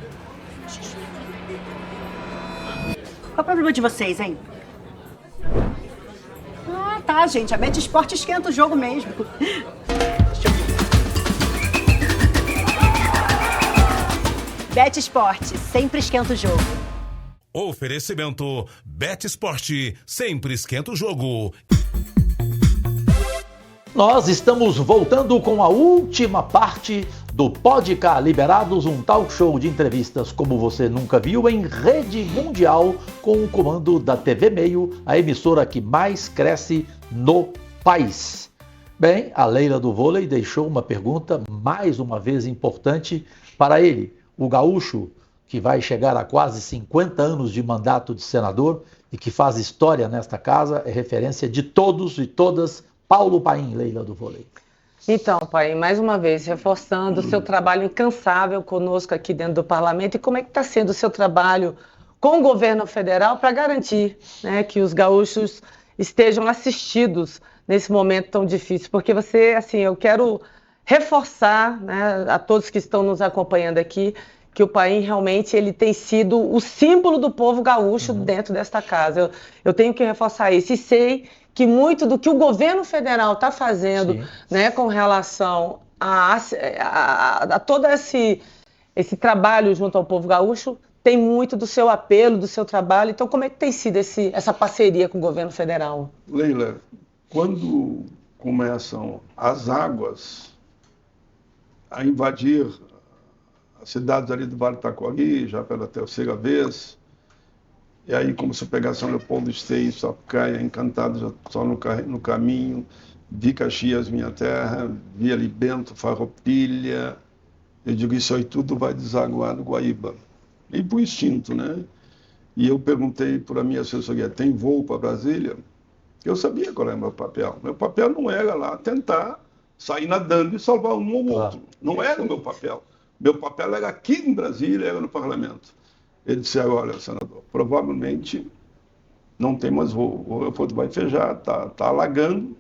Qual é o problema de vocês, hein? Tá, gente. A Bet Sport esquenta o jogo mesmo. Bet Sport, sempre esquenta o jogo. Oferecimento Bet Sport, sempre esquenta o jogo. Nós estamos voltando com a última parte do Pode Cá Liberados, um talk show de entrevistas como você nunca viu, em rede mundial, com o comando da TV Meio, a emissora que mais cresce no país. Bem, a Leila do Vôlei deixou uma pergunta mais uma vez importante para ele, o gaúcho que vai chegar a quase 50 anos de mandato de senador e que faz história nesta casa, é referência de todos e todas. Paulo Paim, Leila do Vôlei. Então, pai, mais uma vez, reforçando o seu trabalho incansável conosco aqui dentro do parlamento e como é que está sendo o seu trabalho com o governo federal para garantir, né, que os gaúchos estejam assistidos nesse momento tão difícil. Porque você, assim, eu quero reforçar, né, a todos que estão nos acompanhando aqui, que o Paim realmente ele tem sido o símbolo do povo gaúcho dentro desta casa. Eu tenho que reforçar isso e sei que muito do que o governo federal está fazendo, né, com relação a todo esse trabalho junto ao povo gaúcho tem muito do seu apelo, do seu trabalho. Então, como é que tem sido essa parceria com o governo federal? Leila, quando começam as águas a invadir as cidades ali do Vale do Taquari, já pela terceira vez, e aí como se pegar São Leopoldo Esteio, Sapucaia, Encantado, já só no caminho, vi Caxias, minha terra, vi ali Bento, Farroupilha, eu digo, isso aí tudo vai desaguar no Guaíba. E por instinto, né? E eu perguntei para a minha assessoria, tem voo para Brasília? Eu sabia qual era o meu papel. Meu papel não era lá tentar sair nadando e salvar um ou outro. Não era o meu papel. Meu papel era aqui em Brasília, era no parlamento. Ele disse, olha, senador, provavelmente não tem mais voo. O aeroporto vai fechar, tá alagando.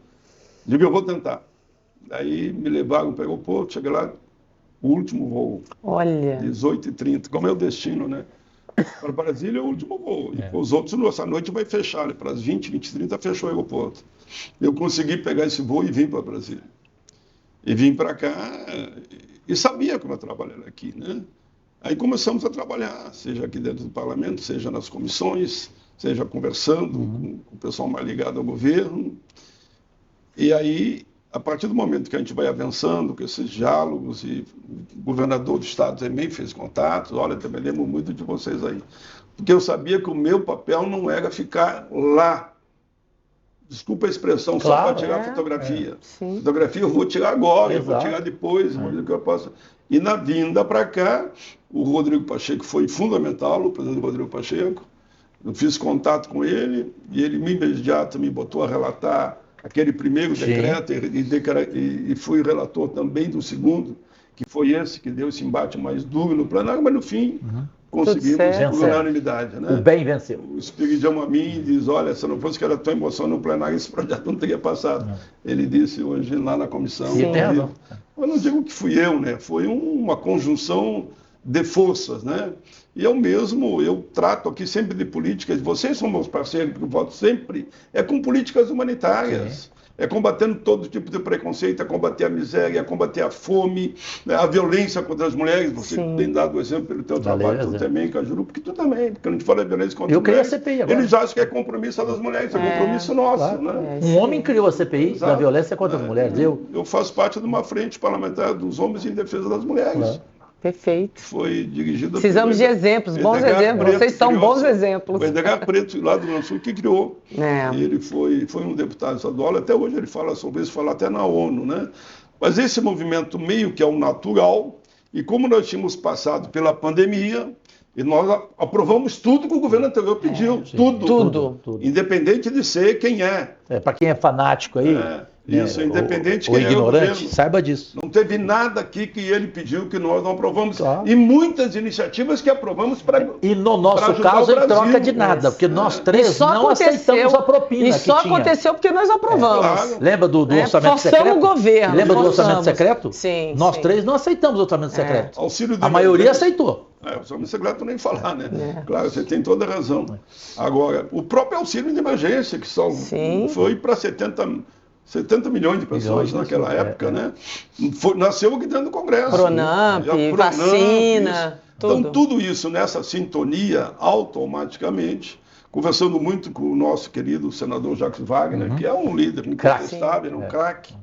Digo, eu vou tentar. Daí me levaram para o aeroporto, cheguei lá, o último voo. Olha. 18h30, como é o destino, né? Para Brasília é o último voo. E os outros, essa noite vai fechar, né? Para as 20h30 fechou o aeroporto. Eu consegui pegar esse voo e vim para Brasília. E vim para cá e sabia como eu trabalhava aqui, né? Aí começamos a trabalhar, seja aqui dentro do parlamento, seja nas comissões, seja conversando com o pessoal mais ligado ao governo. E aí, a partir do momento que a gente vai avançando com esses diálogos, e o governador do estado também fez contatos, olha, também lembro muito de vocês aí. Porque eu sabia que o meu papel não era ficar lá. Desculpa a expressão, só para tirar fotografia. Fotografia eu vou tirar agora, eu vou tirar depois, vou ver o que eu posso. E na vinda para cá, o Rodrigo Pacheco foi fundamental, o presidente Rodrigo Pacheco. Eu fiz contato com ele e ele imediato me botou a relatar aquele primeiro decreto e fui relator também do segundo, que foi esse que deu esse embate mais duro no plenário, mas no fim conseguimos por unanimidade. Né? O bem venceu. O Espiridião a mim diz, olha, se não fosse que era tua emoção no plenário, esse projeto não teria passado. Ele disse hoje lá na comissão. Eu não digo que fui eu, né? Foi uma conjunção de forças, né? E eu trato aqui sempre de políticas, vocês são meus parceiros, porque eu voto sempre, é com políticas humanitárias. É combatendo todo tipo de preconceito, é combater a miséria, é combater a fome, né, a violência contra as mulheres. Você tem dado o exemplo pelo teu trabalho, tu também, Cajuru, porque tu também, porque a gente fala de violência contra as mulheres. Eu criei a CPI agora. Eles acham que é compromisso das mulheres, é compromisso nosso. Né? Um homem criou a CPI da violência contra as mulheres. Eu faço parte de uma frente parlamentar dos homens em defesa das mulheres. Perfeito. Foi dirigida Precisamos de exemplos, bons exemplos. Vocês são bons exemplos. O Edgar Preto, lá do Rio Grande do Sul, que criou. Ele foi um deputado estadual, até hoje ele fala sobre isso, fala até na ONU, né? Mas esse movimento meio que é o natural, e como nós tínhamos passado pela pandemia, e nós aprovamos tudo que o governo anterior pediu, tudo. Independente de ser quem é. Para quem é fanático aí, isso, independente ou quem ignorante, saiba disso. Não teve nada aqui que ele pediu que nós não aprovamos. E muitas iniciativas que aprovamos para. E no nosso caso, em troca de nada, porque nós três não aceitamos a propina. E só aconteceu porque nós aprovamos. Lembra do orçamento secreto? O governo. Lembra do orçamento secreto? Sim. Nós três não aceitamos o orçamento secreto. Auxílio a maioria aceitou. O orçamento secreto nem falar, né? Claro, você tem toda a razão. Agora, o próprio auxílio de emergência, que foi para 70 milhões de pessoas naquela época, né? Nasceu aqui dentro do Congresso. Pronamp, vacina, tudo. Então, tudo isso nessa sintonia, automaticamente, conversando muito com o nosso querido senador Jacques Wagner, que é um líder incontestável, um craque.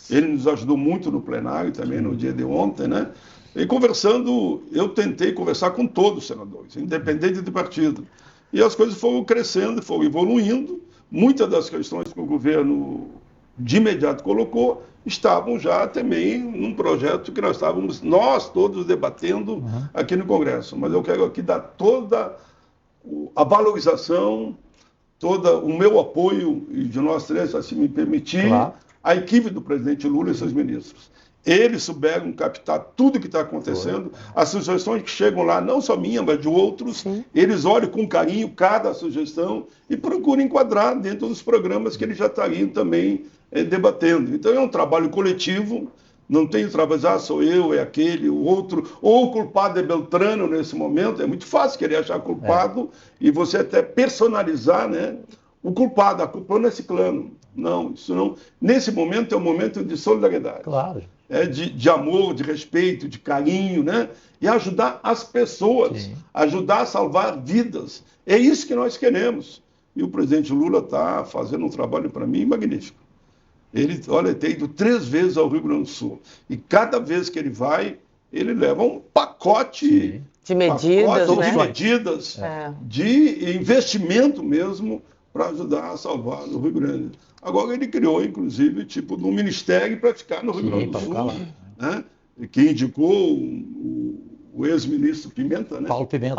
Ele nos ajudou muito no plenário também, no dia de ontem, né? E conversando, eu tentei conversar com todos os senadores, independente de partido. E as coisas foram crescendo, foram evoluindo. Muitas das questões que o governo de imediato colocou estavam já também num projeto que nós todos debatendo aqui no Congresso. Mas eu quero aqui dar toda a valorização, todo o meu apoio, e de nós três, assim me permitir, a equipe do presidente Lula e seus ministros. Eles souberam captar tudo que está acontecendo, as sugestões que chegam lá, não só minha, mas de outros, eles olham com carinho cada sugestão e procuram enquadrar dentro dos programas que eles já estariam também debatendo. Então é um trabalho coletivo, não tem trabalho, sou eu, é aquele, o outro, ou o culpado é Beltrano nesse momento, é muito fácil querer achar culpado e você até personalizar, né, o culpado, a culpa não é ciclano. Não, isso não. Nesse momento é um momento de solidariedade. Claro. De amor, de respeito, de carinho, né? E ajudar as pessoas, ajudar a salvar vidas. É isso que nós queremos. E o presidente Lula está fazendo um trabalho, para mim, magnífico. Ele, olha, tem ido 3 vezes ao Rio Grande do Sul. E cada vez que ele vai, ele leva um pacote de medidas, de investimento mesmo para ajudar a salvar no Rio Grande. Agora ele criou, inclusive, tipo de um ministério para ficar no Rio Grande do Sul, né? Que indicou o ex-ministro Pimenta, né? Paulo Pimenta,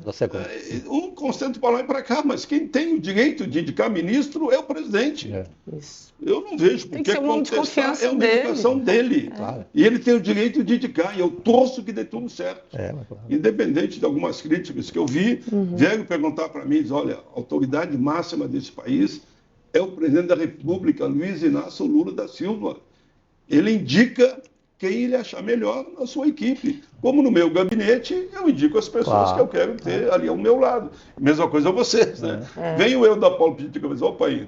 da Secom. Um constante para lá e para cá, mas quem tem o direito de indicar ministro é o presidente. Isso. Eu não vejo porque contestar, é uma indicação dele. Claro. E ele tem o direito de indicar, e eu torço que dê tudo certo. Claro. Independente de algumas críticas que eu vi, vieram perguntar para mim, diz, olha, a autoridade máxima desse país é o presidente da República, Luiz Inácio Lula da Silva. Ele indica quem ele achar melhor na sua equipe. Como no meu gabinete, eu indico as pessoas que eu quero ter ali ao meu lado. Mesma coisa a vocês, né? Venho eu da política e digo, opa aí,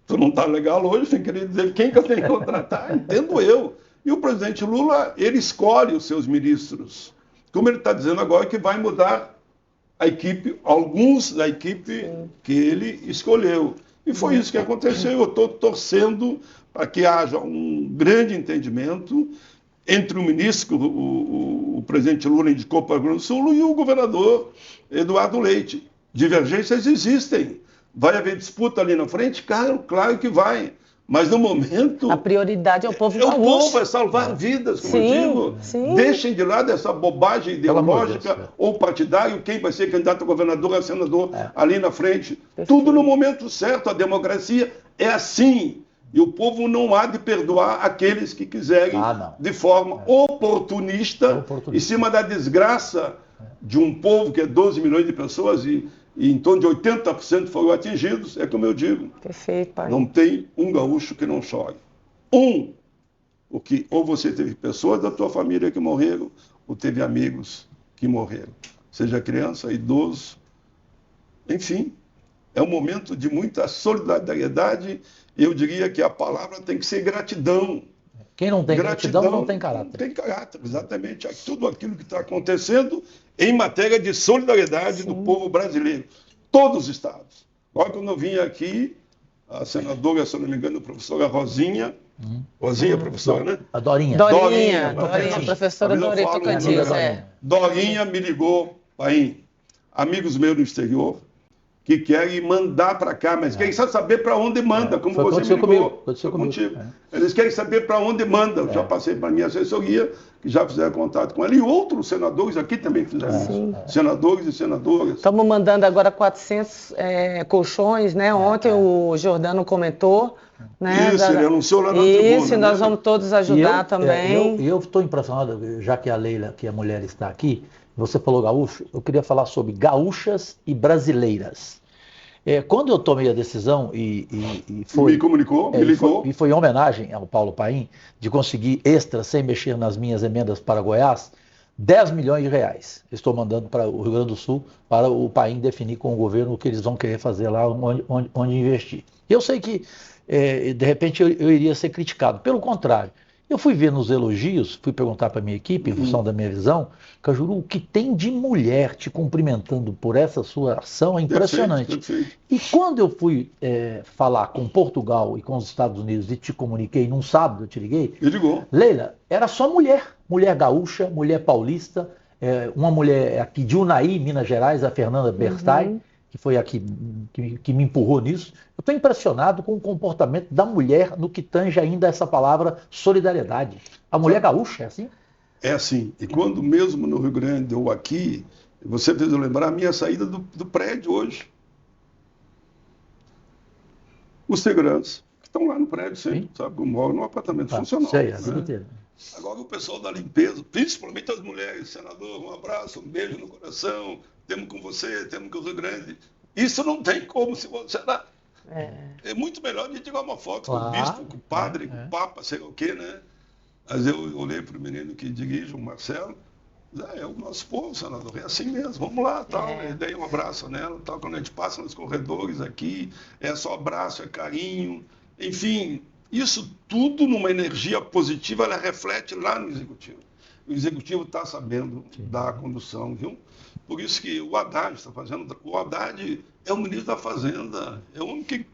tu não está legal hoje, sem querer dizer quem que eu tenho que contratar, entendo eu. E o presidente Lula, ele escolhe os seus ministros. Como ele está dizendo agora que vai mudar a equipe, alguns da equipe que ele escolheu. E foi isso que aconteceu. Eu estou torcendo para que haja um grande entendimento entre o ministro que o presidente Lula indicou para o Rio Grande do Sul e o governador Eduardo Leite. Divergências existem. Vai haver disputa ali na frente? Claro que vai. Mas no momento... A prioridade é o povo gaúcho. É o povo, é salvar vidas, como eu digo. Deixem de lado essa bobagem ideológica ou partidária, quem vai ser candidato a governador, a senador, ali na frente. Perfeito. Tudo no momento certo. A democracia é assim. E o povo não há de perdoar aqueles que quiserem, de forma oportunista, em cima da desgraça de um povo que é 12 milhões de pessoas e em torno de 80% foram atingidos, é como eu digo. Perfeito, pai. Não tem um gaúcho que não chore. Porque ou você teve pessoas da tua família que morreram, ou teve amigos que morreram. Seja criança, idoso, enfim. É um momento de muita solidariedade. Eu diria que a palavra tem que ser gratidão. Quem não tem gratidão não tem caráter. Não tem caráter, exatamente. Tudo aquilo que está acontecendo em matéria de solidariedade do povo brasileiro. Todos os estados. Agora, quando eu vim aqui, a senadora, se eu não me engano, a professora Rosinha, professora, né? A Dorinha. Dorinha, professora Dorinha Tocantins. Dorinha me ligou, pai, amigos meus no exterior, que querem mandar para cá, mas querem só saber para onde manda, como você me ligou. Aconteceu comigo. Eles querem saber para onde manda. Eu já passei para a minha assessoria, que já fizeram contato com ela, e outros senadores aqui também fizeram isso. Senadores e senadoras. Estamos mandando agora 400 colchões, né? Ontem o Jordano comentou. Né? Isso, ele anunciou lá na tribuna. Isso, nós vamos todos ajudar também. Eu estou impressionado, já que a Leila, que a mulher está aqui, você falou gaúcho, eu queria falar sobre gaúchas e brasileiras. Quando eu tomei a decisão e foi... Me comunicou, me ligou. E foi em homenagem ao Paulo Paim, de conseguir extra, sem mexer nas minhas emendas para Goiás, 10 milhões de reais. Estou mandando para o Rio Grande do Sul, para o Paim definir com o governo o que eles vão querer fazer lá, onde investir. Eu sei que, de repente, eu iria ser criticado. Pelo contrário, eu fui ver nos elogios, fui perguntar para a minha equipe, em função da minha visão, Cajuru, o que tem de mulher te cumprimentando por essa sua ação é impressionante. Perfeito. E quando eu fui falar com Portugal e com os Estados Unidos e te comuniquei, num sábado eu te liguei, me ligou. Leila, era só mulher gaúcha, mulher paulista, uma mulher aqui de Unai, Minas Gerais, a Fernanda Berstein, que foi aqui que me empurrou nisso. Eu estou impressionado com o comportamento da mulher no que tange ainda essa palavra solidariedade. A mulher gaúcha é assim? É assim. E quando mesmo no Rio Grande ou aqui, você fez eu lembrar a minha saída do prédio hoje. Os seguranças que estão lá no prédio sempre, Sim. sabe? Eu moro num apartamento Tá, funcional. sei, a né? vida inteira. Agora o pessoal da limpeza, principalmente as mulheres, senador, um abraço, um beijo no coração, temos com você, temos com o Rio Grande. Isso não tem como se você... É muito melhor de tirar uma foto com o bispo, com o padre, com o papa, sei lá o quê, né? Mas eu olhei para o menino que dirige, o Marcelo, é o nosso povo, senador, é assim mesmo, vamos lá, tal. E dei um abraço nela, tal. Quando a gente passa nos corredores aqui, é só abraço, é carinho, enfim, isso tudo numa energia positiva, ela reflete lá no Executivo. O Executivo está sabendo dar a condução, viu? Por isso que o Haddad está fazendo, o Haddad é o ministro da Fazenda, é o homem que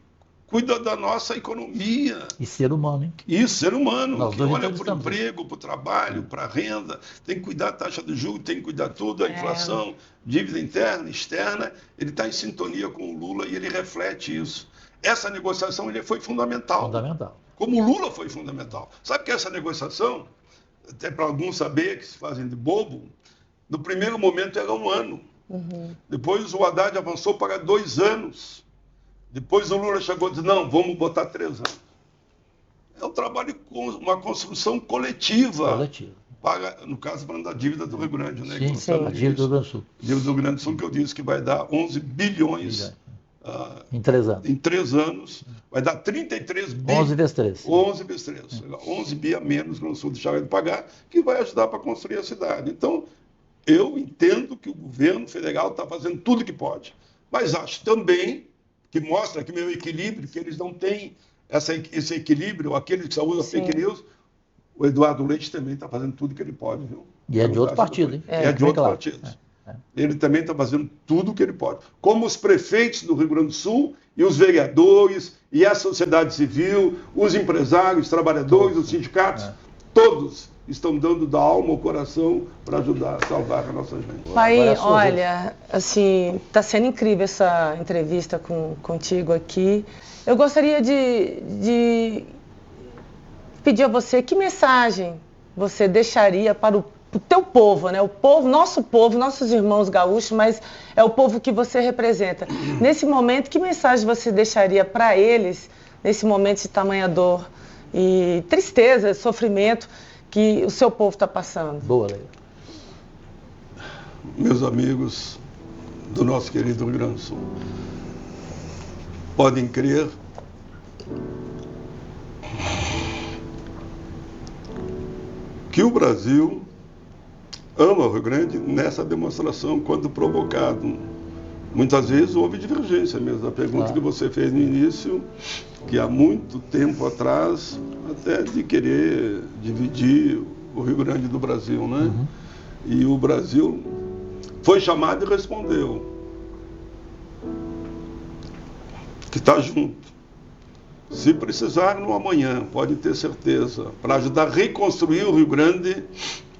cuida da nossa economia. E ser humano, hein? Isso, ser humano, Nós que dois olha para o entrevistamos emprego, para o trabalho, para a renda, tem que cuidar da taxa de juros, tem que cuidar tudo, a inflação, dívida interna, externa, ele está em sintonia com o Lula e ele reflete isso. Essa negociação ele foi fundamental. Fundamental. Como o Lula foi fundamental. Sabe que essa negociação, até para alguns saber que se fazem de bobo, no primeiro momento era 1 ano. Depois o Haddad avançou para 2 anos. Depois o Lula chegou e disse, não, vamos botar 3 anos. É um trabalho com uma construção coletiva. Para, no caso, falando da dívida do Rio Grande, né? Sim, a dívida do Rio Grande do Sul. Dívida do Rio Grande do Sul, que eu disse que vai dar 11 bilhões em 3 anos. Em 3 anos, vai dar 33 bi. 11 vezes 3. 11 vezes 3. 11 bi a menos que o Sul deixava de pagar, que vai ajudar para construir a cidade. Então, eu entendo que o governo federal está fazendo tudo que pode. Mas acho também que mostra que meu equilíbrio, que eles não têm esse equilíbrio, aqueles que só usam fake news, o Eduardo Leite também está fazendo tudo que ele pode, viu? E é de outro partido, hein? É de outro partido. Ele também está fazendo tudo o que ele pode. Como os prefeitos do Rio Grande do Sul e os vereadores e a sociedade civil, os empresários, os trabalhadores, os sindicatos, todos estão dando da alma ao coração para ajudar a salvar a nossa gente. Pai, olha, assim, está sendo incrível essa entrevista contigo aqui. Eu gostaria de pedir a você que mensagem você deixaria para o teu povo, né? O povo, nossos irmãos gaúchos, mas é o povo que você representa. Nesse momento, que mensagem você deixaria para eles, nesse momento de tamanha dor e tristeza, sofrimento que o seu povo está passando? Boa, Leila. Meus amigos do nosso querido Rio Grande do Sul, podem crer que o Brasil ama o Rio Grande nessa demonstração quando provocado. Muitas vezes houve divergência mesmo. A pergunta que você fez no início, que há muito tempo atrás, até de querer dividir o Rio Grande do Brasil, né? E o Brasil foi chamado e respondeu que está junto. Se precisar no amanhã, pode ter certeza, para ajudar a reconstruir o Rio Grande,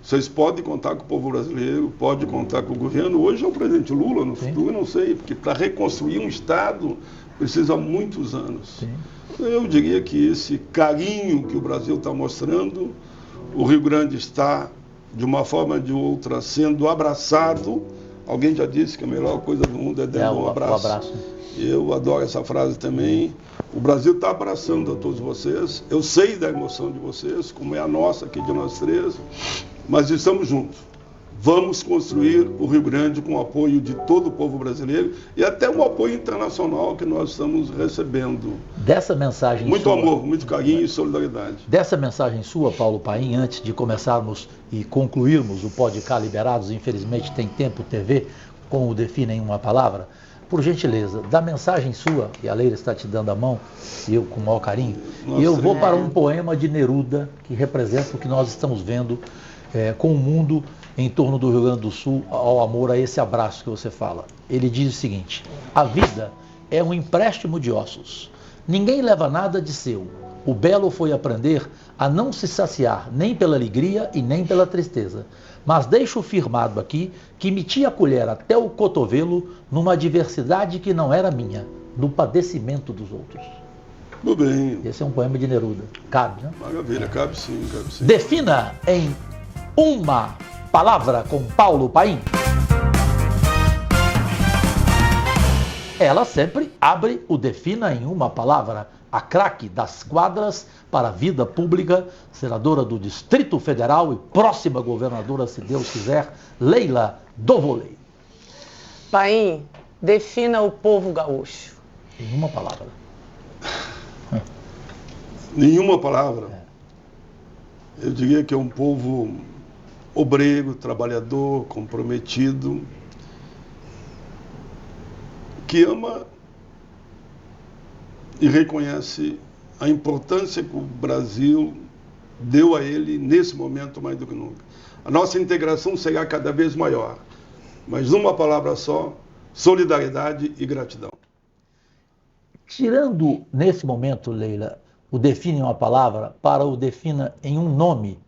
vocês podem contar com o povo brasileiro, podem contar com o governo. Hoje é o presidente Lula, no futuro eu não sei, porque para reconstruir um Estado precisa muitos anos. Eu diria que esse carinho que o Brasil está mostrando, o Rio Grande está, de uma forma ou de outra, sendo abraçado. Alguém já disse que a melhor coisa do mundo é dar um abraço. Eu adoro essa frase também. O Brasil está abraçando a todos vocês. Eu sei da emoção de vocês, como é a nossa aqui de nós três, mas estamos juntos. Vamos construir o Rio Grande com o apoio de todo o povo brasileiro e até um apoio internacional que nós estamos recebendo. Dessa mensagem muito sua, amor, muito carinho e solidariedade. Dessa mensagem sua, Paulo Paim, antes de começarmos e concluirmos o Podcast Liberados, infelizmente tem tempo TV, como definem uma palavra, por gentileza, da mensagem sua, que a Leila está te dando a mão, e eu com o maior carinho, e eu vou para um poema de Neruda, que representa o que nós estamos vendo com o mundo em torno do Rio Grande do Sul, ao amor, a esse abraço que você fala. Ele diz o seguinte: a vida é um empréstimo de ossos. Ninguém leva nada de seu. O belo foi aprender a não se saciar nem pela alegria e nem pela tristeza. Mas deixo firmado aqui que meti a colher até o cotovelo numa adversidade que não era minha, no padecimento dos outros. Tudo bem. Esse é um poema de Neruda. Cabe, né? Maravilha, cabe sim, cabe sim. Defina em uma palavra com Paulo Paim. Ela sempre abre o Defina em uma Palavra, a craque das quadras para a vida pública, senadora do Distrito Federal e próxima governadora, se Deus quiser, Leila do Vôlei. Paim, defina o povo gaúcho. Em uma palavra. Nenhuma palavra. Eu diria que é um povo obreiro, trabalhador, comprometido, que ama e reconhece a importância que o Brasil deu a ele nesse momento mais do que nunca. A nossa integração será cada vez maior, mas numa palavra só, solidariedade e gratidão. Tirando nesse momento, Leila, o Defina em uma Palavra para o Defina em um nome,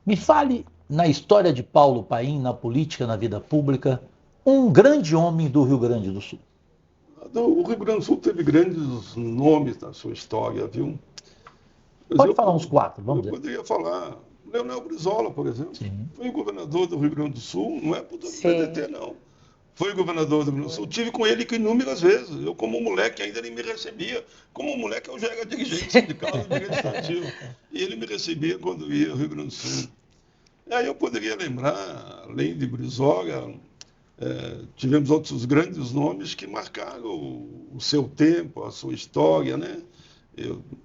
me fale na história de Paulo Paim, na política, na vida pública, um grande homem do Rio Grande do Sul. O Rio Grande do Sul teve grandes nomes na sua história, viu? Mas Pode falar uns 4, vamos Eu ver. poderia falar Leonel Brizola, por exemplo. Sim. Foi governador do Rio Grande do Sul, não é por do Sim. PDT, não. Foi governador do Rio Grande do Sul. Tive com ele inúmeras vezes. Eu, como moleque, ainda ele me recebia. Como moleque, eu já era dirigente sindical, administrativo. E ele me recebia quando ia ao Rio Grande do Sul. E aí eu poderia lembrar, além de Brizola, tivemos outros grandes nomes que marcaram o seu tempo, a sua história, né?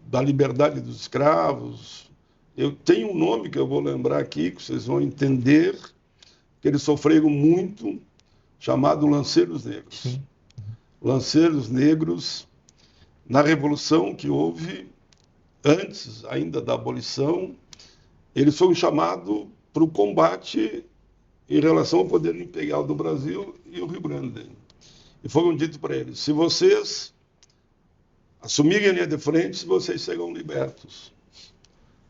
Da liberdade dos escravos. Eu tenho um nome que eu vou lembrar aqui, que vocês vão entender, que eles sofreram muito, chamado Lanceiros Negros. Sim. Lanceiros Negros, na Revolução que houve, antes ainda da abolição, eles foram chamados para o combate em relação ao poder imperial do Brasil e o Rio Grande. E foram dito para eles, se vocês assumirem a linha de frente, vocês serão libertos.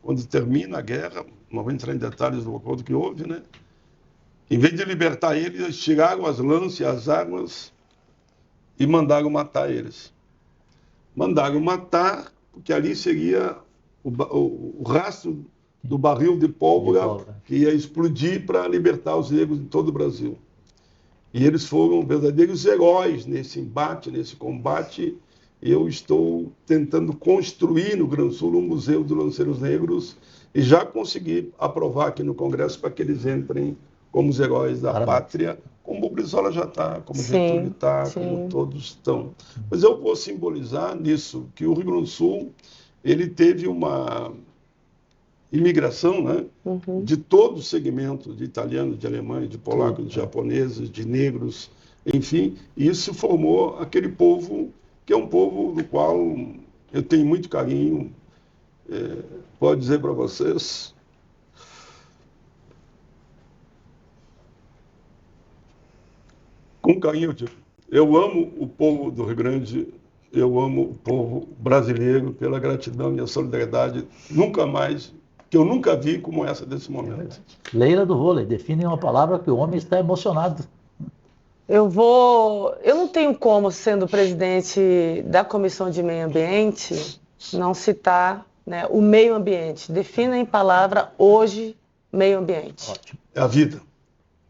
Quando termina a guerra, não vou entrar em detalhes do acordo que houve, né? Em vez de libertar eles tiraram as lanças e as armas e mandaram matar eles. Mandaram matar, porque ali seria o rastro do barril de pólvora que ia explodir para libertar os negros de todo o Brasil. E eles foram verdadeiros heróis nesse embate, nesse combate. Eu estou tentando construir no Rio Grande do Sul um museu dos Lanceiros Negros e já consegui aprovar aqui no Congresso para que eles entrem como os heróis da pátria, como o Brizola já está, como o Getúlio está, como todos estão. Mas eu vou simbolizar nisso que o Rio Grande do Sul ele teve uma imigração, né, de todo o segmento, de italianos, de alemães, de polacos, de japoneses, de negros, enfim, e isso formou aquele povo que é um povo do qual eu tenho muito carinho. Pode dizer para vocês, com carinho eu digo, eu amo o povo do Rio Grande, eu amo o povo brasileiro pela gratidão e a solidariedade, que eu nunca vi como essa desse momento. Leila do Vôlei, define uma palavra que o homem está emocionado. Eu não tenho como, sendo presidente da Comissão de Meio Ambiente, não citar, né, o meio ambiente. Defina em palavra hoje meio ambiente. Ótimo. É a vida.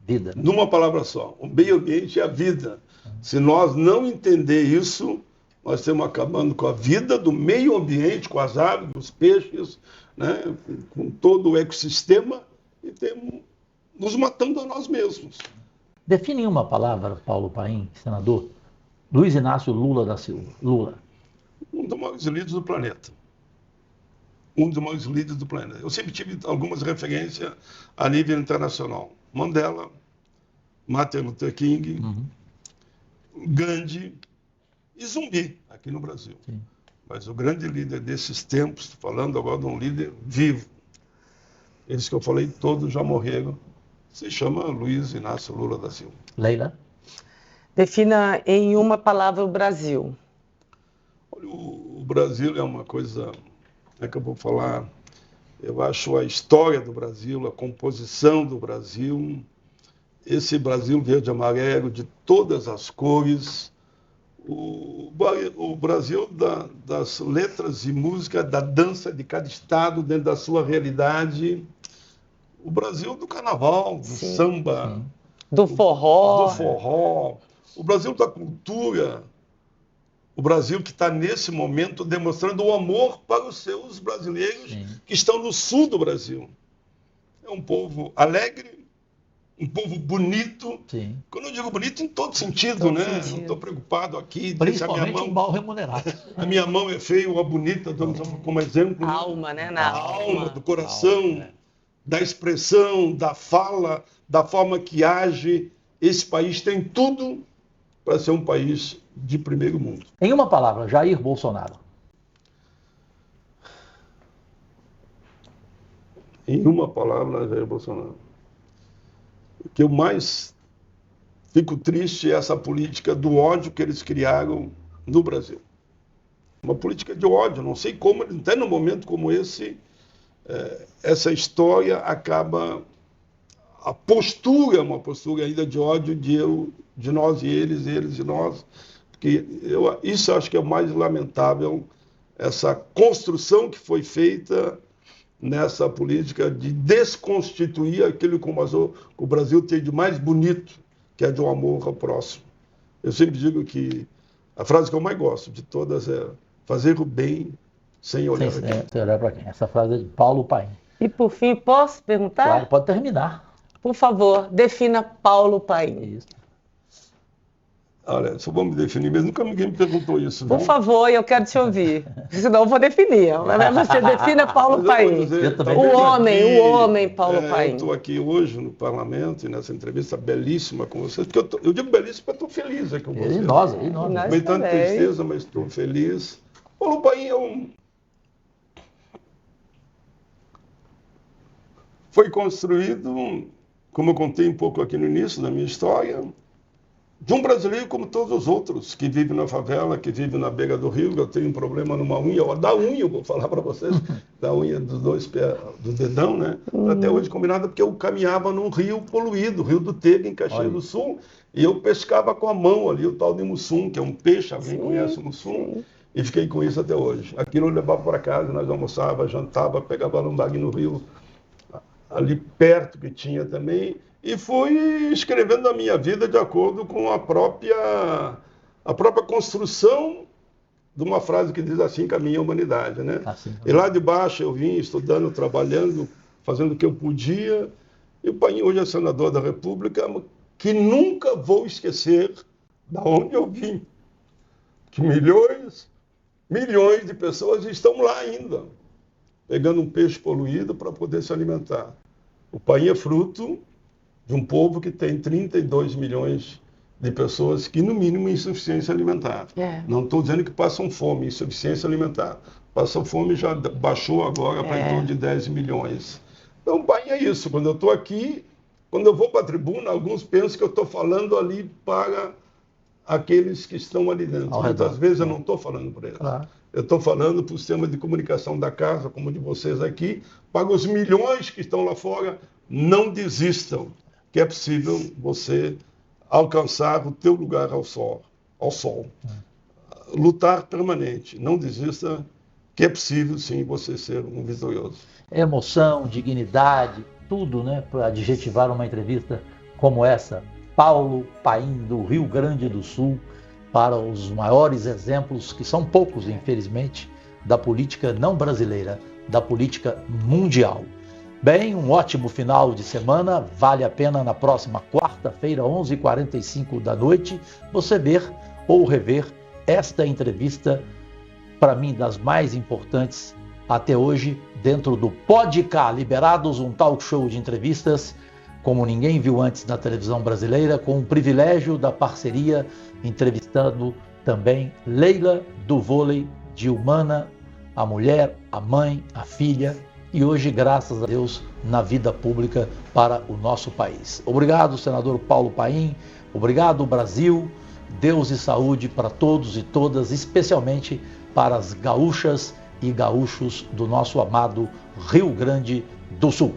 Vida. Numa palavra só, o meio ambiente é a vida. Se nós não entender isso, nós estamos acabando com a vida do meio ambiente, com as aves, os peixes, né, com todo o ecossistema, e estamos nos matando a nós mesmos. Define em uma palavra, Paulo Paim, senador, Luiz Inácio Lula da Silva. Lula. Um dos maiores líderes do planeta. Um dos maiores líderes do planeta. Eu sempre tive algumas referências a nível internacional. Mandela, Martin Luther King, Gandhi e Zumbi, aqui no Brasil. Sim. Mas o grande líder desses tempos, falando agora de um líder vivo, eles que eu falei, todos já morreram, se chama Luiz Inácio Lula da Silva. Leila. Defina em uma palavra o Brasil. Olha, o Brasil é uma coisa, que eu vou falar, eu acho a história do Brasil, a composição do Brasil, esse Brasil verde e amarelo, de todas as cores, o Brasil das letras e música, da dança de cada estado dentro da sua realidade, o Brasil do carnaval, do samba, do forró, o Brasil da cultura, O Brasil que está nesse momento demonstrando o amor para os seus brasileiros que estão no sul do Brasil. É um povo alegre, um povo bonito. Sim. Quando eu digo bonito, em todo sentido, né? Não estou preocupado aqui. Principalmente o mal remunerado. A minha mão é feia ou a bonita, como exemplo. A alma, né? A alma, do coração, da expressão, da fala, da forma que age. Esse país tem tudo para ser um país de primeiro mundo. Em uma palavra, Jair Bolsonaro. Em uma palavra, Jair Bolsonaro. O que eu mais fico triste é essa política do ódio que eles criaram no Brasil. Uma política de ódio, não sei como, até num momento como esse, essa história acaba... A postura, uma postura ainda de ódio de nós e eles e nós. Porque isso acho que é o mais lamentável, essa construção que foi feita nessa política de desconstituir aquilo que o Brasil tem de mais bonito, que é de um amor ao próximo. Eu sempre digo que a frase que eu mais gosto de todas é fazer o bem sem olhar para quem. Sem olhar para quem. Essa frase é de Paulo Paim. E por fim, posso perguntar? Claro, pode terminar. Por favor, defina Paulo Paim. Isso. Olha, só vou me definir mesmo. Nunca ninguém me perguntou isso. Por favor, eu quero te ouvir. Senão eu vou definir. Você defina Paulo Paim. O homem Paulo Paim. Eu estou aqui hoje no parlamento e nessa entrevista belíssima com vocês, porque eu digo belíssima porque estou feliz aqui com vocês. E nós. Meio tanta tristeza, mas estou feliz. Paulo Paim foi construído, como eu contei um pouco aqui no início da minha história, de um brasileiro como todos os outros, que vive na favela, que vive na beira do rio. Eu tenho um problema numa unha, da unha, eu vou falar para vocês, da unha dos dois pés, do dedão, né? Até hoje combinado, porque eu caminhava num rio poluído, Rio do Tego, em Caxias do Sul, e eu pescava com a mão ali, o tal de mussum, que é um peixe, alguém conhece o mussum, e fiquei com isso até hoje. Aquilo eu levava para casa, nós almoçava, jantava, pegava lambag no rio, ali perto que tinha também, e fui escrevendo a minha vida de acordo com a própria construção de uma frase que diz assim: caminha a humanidade, né? Assim, e lá de baixo eu vim estudando, trabalhando, fazendo o que eu podia, e o Paim hoje é senador da República, que nunca vou esquecer da onde eu vim, que milhões de pessoas estão lá ainda, pegando um peixe poluído para poder se alimentar. O Paim é fruto de um povo que tem 32 milhões de pessoas que, no mínimo, insuficiência alimentar. Não estou dizendo que passam fome, insuficiência alimentar. Passam fome já baixou agora para em torno de 10 milhões. Então, o Paim é isso. Quando eu estou aqui, quando eu vou para a tribuna, alguns pensam que eu estou falando ali para aqueles que estão ali dentro. Muitas vezes eu não estou falando para eles. Claro. Eu estou falando para o sistema de comunicação da casa, como o de vocês aqui, para os milhões que estão lá fora. Não desistam, que é possível você alcançar o teu lugar ao sol. Lutar permanente, não desista, que é possível sim você ser um vitorioso. Emoção, dignidade, tudo, né, para adjetivar uma entrevista como essa. Paulo Paim, do Rio Grande do Sul, para os maiores exemplos, que são poucos, infelizmente, da política não brasileira, da política mundial. Bem, um ótimo final de semana. Vale a pena na próxima quarta-feira, 11h45 da noite, você ver ou rever esta entrevista, para mim, das mais importantes até hoje, dentro do Podcast Liberados, um talk show de entrevistas como ninguém viu antes na televisão brasileira, com o privilégio da parceria, entrevistando também Leila do vôlei, Dilmana, a mulher, a mãe, a filha, e hoje, graças a Deus, na vida pública para o nosso país. Obrigado, senador Paulo Paim. Obrigado, Brasil. Deus e saúde para todos e todas, especialmente para as gaúchas e gaúchos do nosso amado Rio Grande do Sul.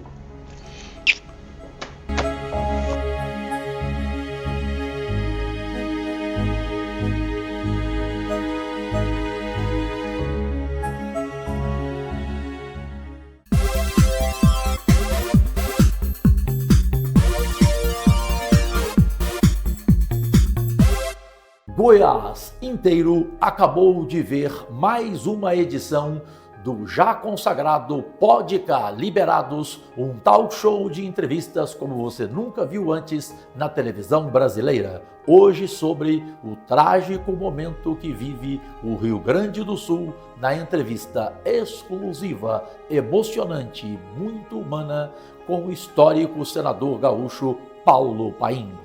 Goiás inteiro acabou de ver mais uma edição do já consagrado Podcar Liberados, um talk show de entrevistas como você nunca viu antes na televisão brasileira. Hoje sobre o trágico momento que vive o Rio Grande do Sul na entrevista exclusiva, emocionante e muito humana com o histórico senador gaúcho Paulo Paim.